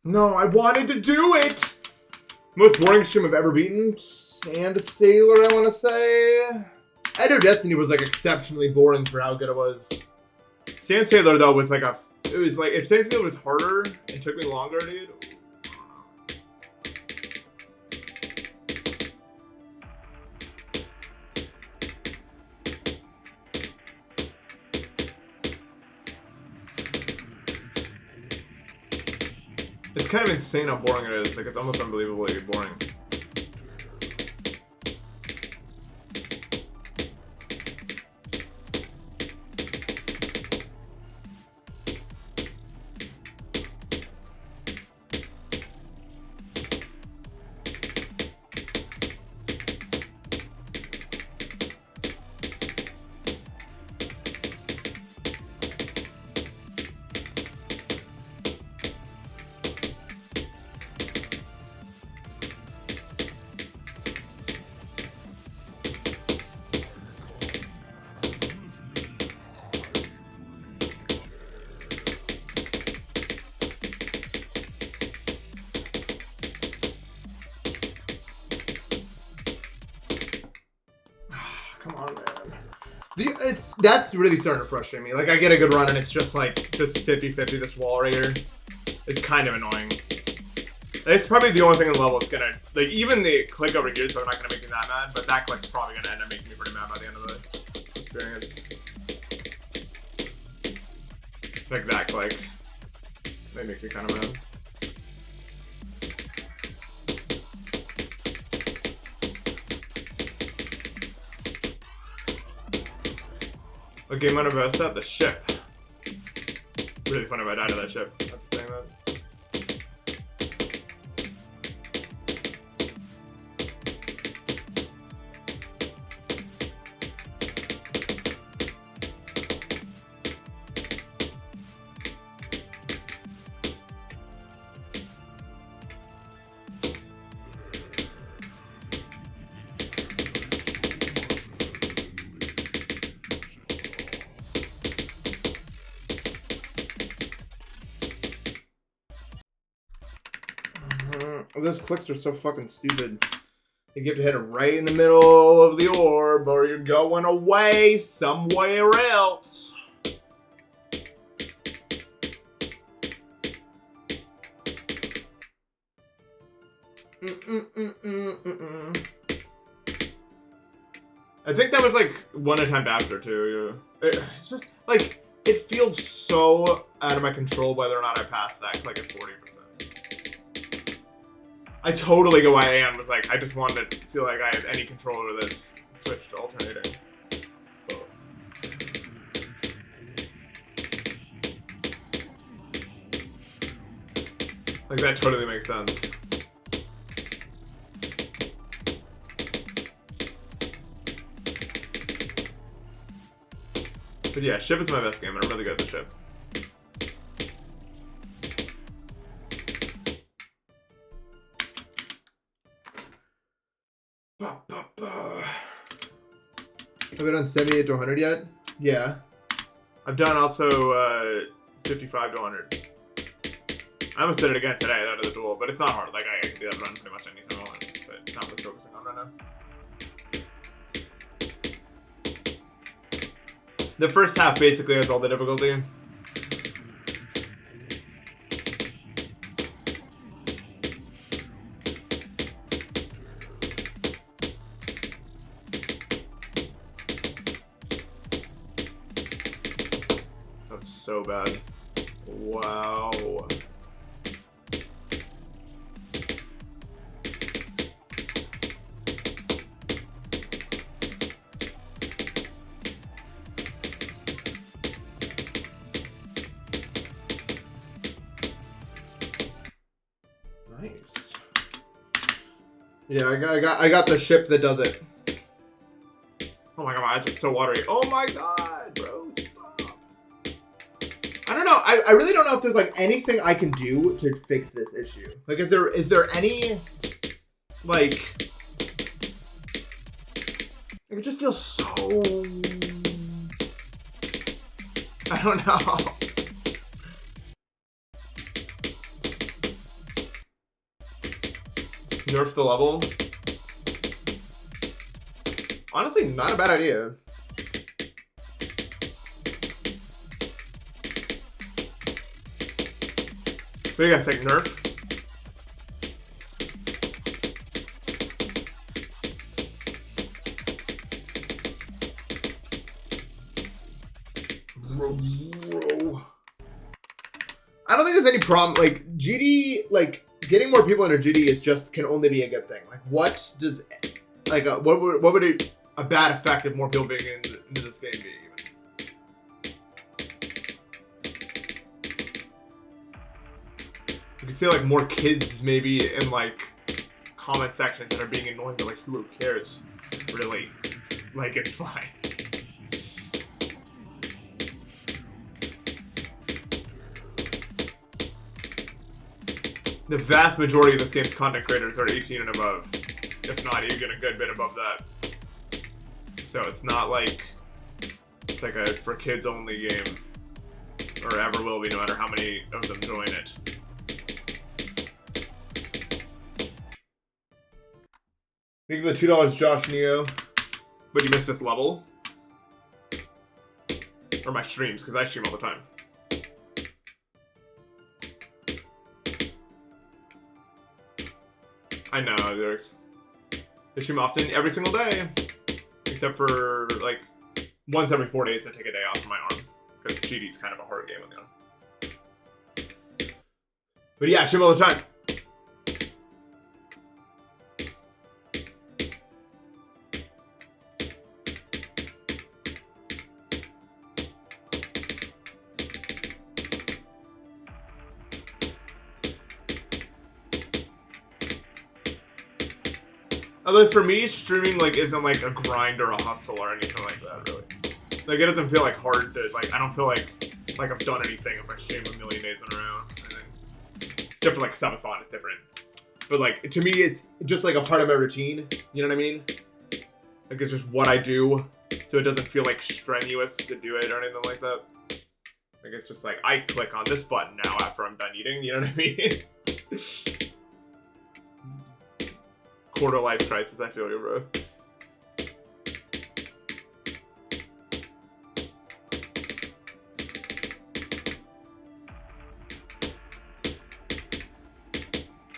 [SPEAKER 1] No, I wanted to do it! Most boring stream I've ever beaten. Sand Sailor, I want to say. Ender Destiny was like exceptionally boring for how good it was. Sand Sailor though was like it was like, if Sand Sailor was harder and took me longer, dude. It's kind of insane how boring it is. Like, it's almost unbelievably boring. Come on, man. That's really starting to frustrate me. Like, I get a good run and it's just like, just 50-50 this wall right here. It's kind of annoying. It's probably the only thing in the level that's gonna, like, even the click over here is probably not gonna make me that mad, but that click's probably gonna end up making me pretty mad by the end of the experience. Like that click. That makes me kind of mad. What game on Npesta? The ship. Really fun if I died to that ship. After saying that. Those clicks are so fucking stupid. You have to hit it right in the middle of the orb, or you're going away somewhere else. I think that was like one attempt after too. It's just like it feels so out of my control whether or not I pass that click at 40%. I totally get why Anne was like, I just wanted to feel like I had any control over this. Switch to alternating. Oh. Like, that totally makes sense. But yeah, ship is my best game, and I'm really good at the ship. Have I done 78 to 100 yet? Yeah. I've done also 55 to 100. I almost did it again today out of the duel, but it's not hard. Like, I can do that run pretty much anything I want, but it's not worth focusing on right now. The first half basically has all the difficulty. So bad. Wow. Nice. Yeah, I got the ship that does it. Oh my god, my eyes are so watery. Oh my god, bro. I don't know. I really don't know if there's like anything I can do to fix this issue. Like, is there any like it just feels so I don't know. Nerf the level. Honestly, not a bad idea. What do you guys think, nerf? Bro. I don't think there's any problem. Like, GD, like, getting more people into GD is just, can only be a good thing. Like, what does, like, what would a bad effect of more people being into this game be? You can see like more kids maybe in like comment sections that are being annoying, but like who cares? Really? Like, it's fine. The vast majority of this game's content creators are 18 and above. If not even a good bit above that. So it's not like it's like a for kids only game. Or ever will be, no matter how many of them join it. Think of the $2 Josh Neo, but you missed this level? Or my streams, because I stream all the time. I know, there's... I stream often, every single day. Except for, like, once every 4 days I take a day off from my arm. Because GD's kind of a hard game on the arm. But yeah, I stream all the time. Although for me, streaming like isn't like a grind or a hustle or anything like that, really. Like it doesn't feel like hard to like. I don't feel like I've done anything if I stream a million days in a row. Except for like subathon is different. But like to me, it's just like a part of my routine. You know what I mean? Like it's just what I do, so it doesn't feel like strenuous to do it or anything like that. Like it's just like I click on this button now after I'm done eating. You know what I mean? Quarter life crisis, I feel you, bro.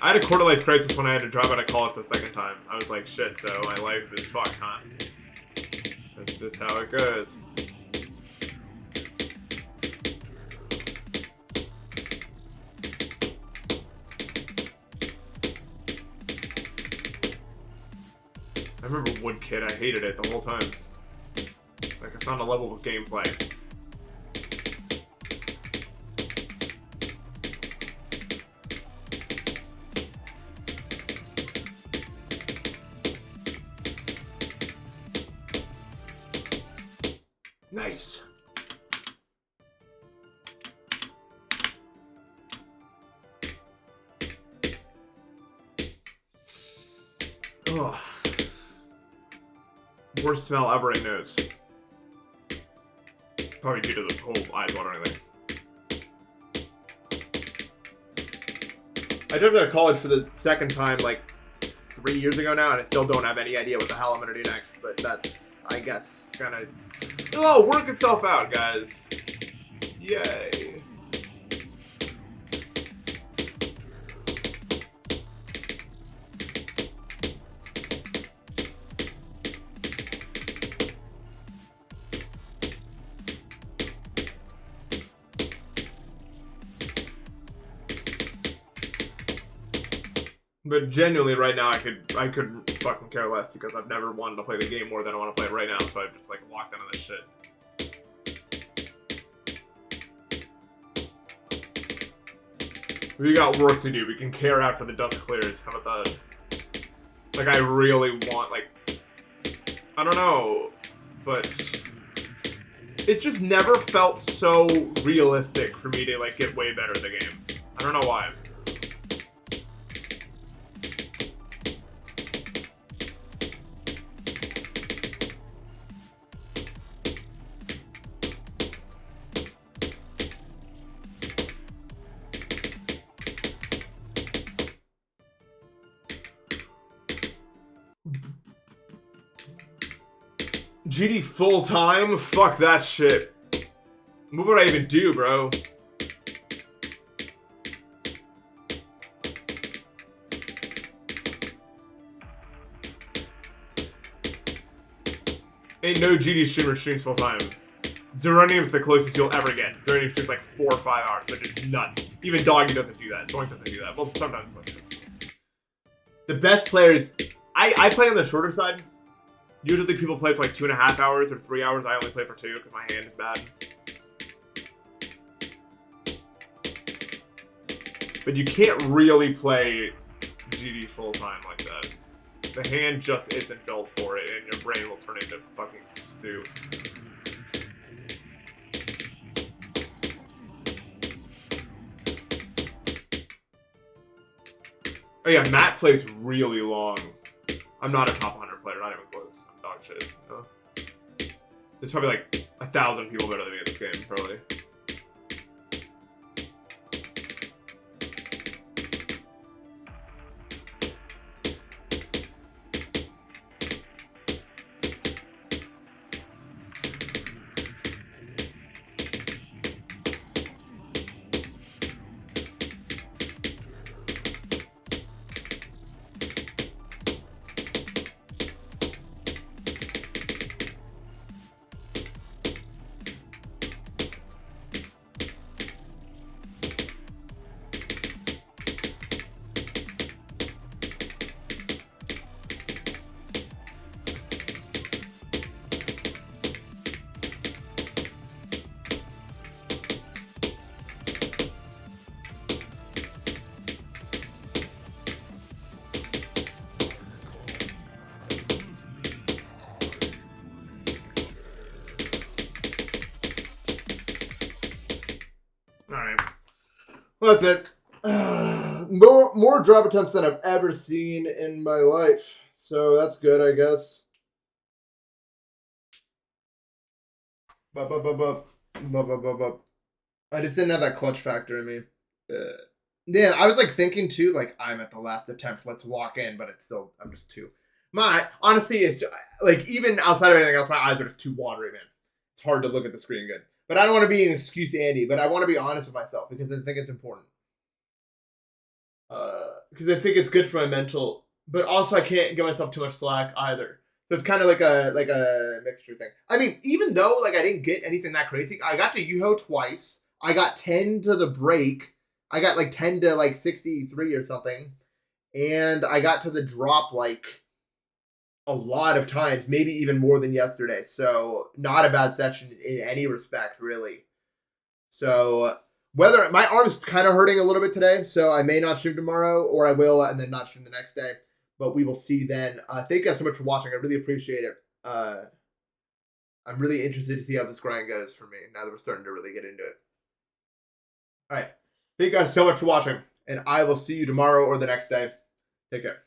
[SPEAKER 1] I had a quarter life crisis when I had to drop out of college the second time. I was like, shit, so my life is fucked, huh? That's just how it goes. I remember Woodkid, I hated it the whole time. Like, I found a level of gameplay. Nice! Ugh. Worst smell ever in nose. Probably due to the whole eyes watering thing. I dropped out of college for the second time like 3 years ago now, and I still don't have any idea what the hell I'm gonna do next. But that's, I guess, gonna work itself out, guys. Yay. But genuinely, right now, I could fucking care less because I've never wanted to play the game more than I want to play it right now. So I've just like locked into this shit. We got work to do. We can care after the dust clears. How about that? Like I really want like I don't know, but it's just never felt so realistic for me to like get way better at the game. I don't know why. GD full time? Fuck that shit. What would I even do, bro? Ain't no GD streamer streams full time. Zeronium's the closest you'll ever get. Zeronium streams like 4 or 5 hours, which is nuts. Even Doggy doesn't do that. Doink doesn't do that. Well, sometimes. The best players... I play on the shorter side. Usually people play for like 2.5 hours or 3 hours. I only play for 2 because my hand is bad. But you can't really play GD full time like that. The hand just isn't built for it, and your brain will turn into fucking stew. Oh yeah, Matt plays really long. I'm not a top 100 player, not even close. I'm dog shit. You know? There's probably like 1,000 people better than me at this game, probably.
[SPEAKER 2] Well, that's it. More drop attempts than I've ever seen in my life. So that's good, I guess. I just didn't have that clutch factor in me. Yeah, I was like thinking too, like I'm at the last attempt, let's lock in, but it's still, I'm just too. Honestly, it's like even outside of anything else, my eyes are just too watery, man. It's hard to look at the screen good. But I don't want to be an excuse, Andy, but I want to be honest with myself because I think it's important. Because I think it's good for my mental, but also I can't give myself too much slack either. So it's kind of like a mixture thing. I mean, even though like I didn't get anything that crazy, I got to Yuho twice. I got 10 to the break. I got like 10 to like 63 or something. And I got to the drop like a lot of times, maybe even more than yesterday. So not a bad session in any respect, really. So whether my arm's kind of hurting a little bit today, so I may not stream tomorrow, or I will and then not stream the next day. But we will see then. Thank you guys so much for watching. I really appreciate it. I'm really interested to see how this grind goes for me now that we're starting to really get into it. All right. Thank you guys so much for watching, and I will see you tomorrow or the next day. Take care.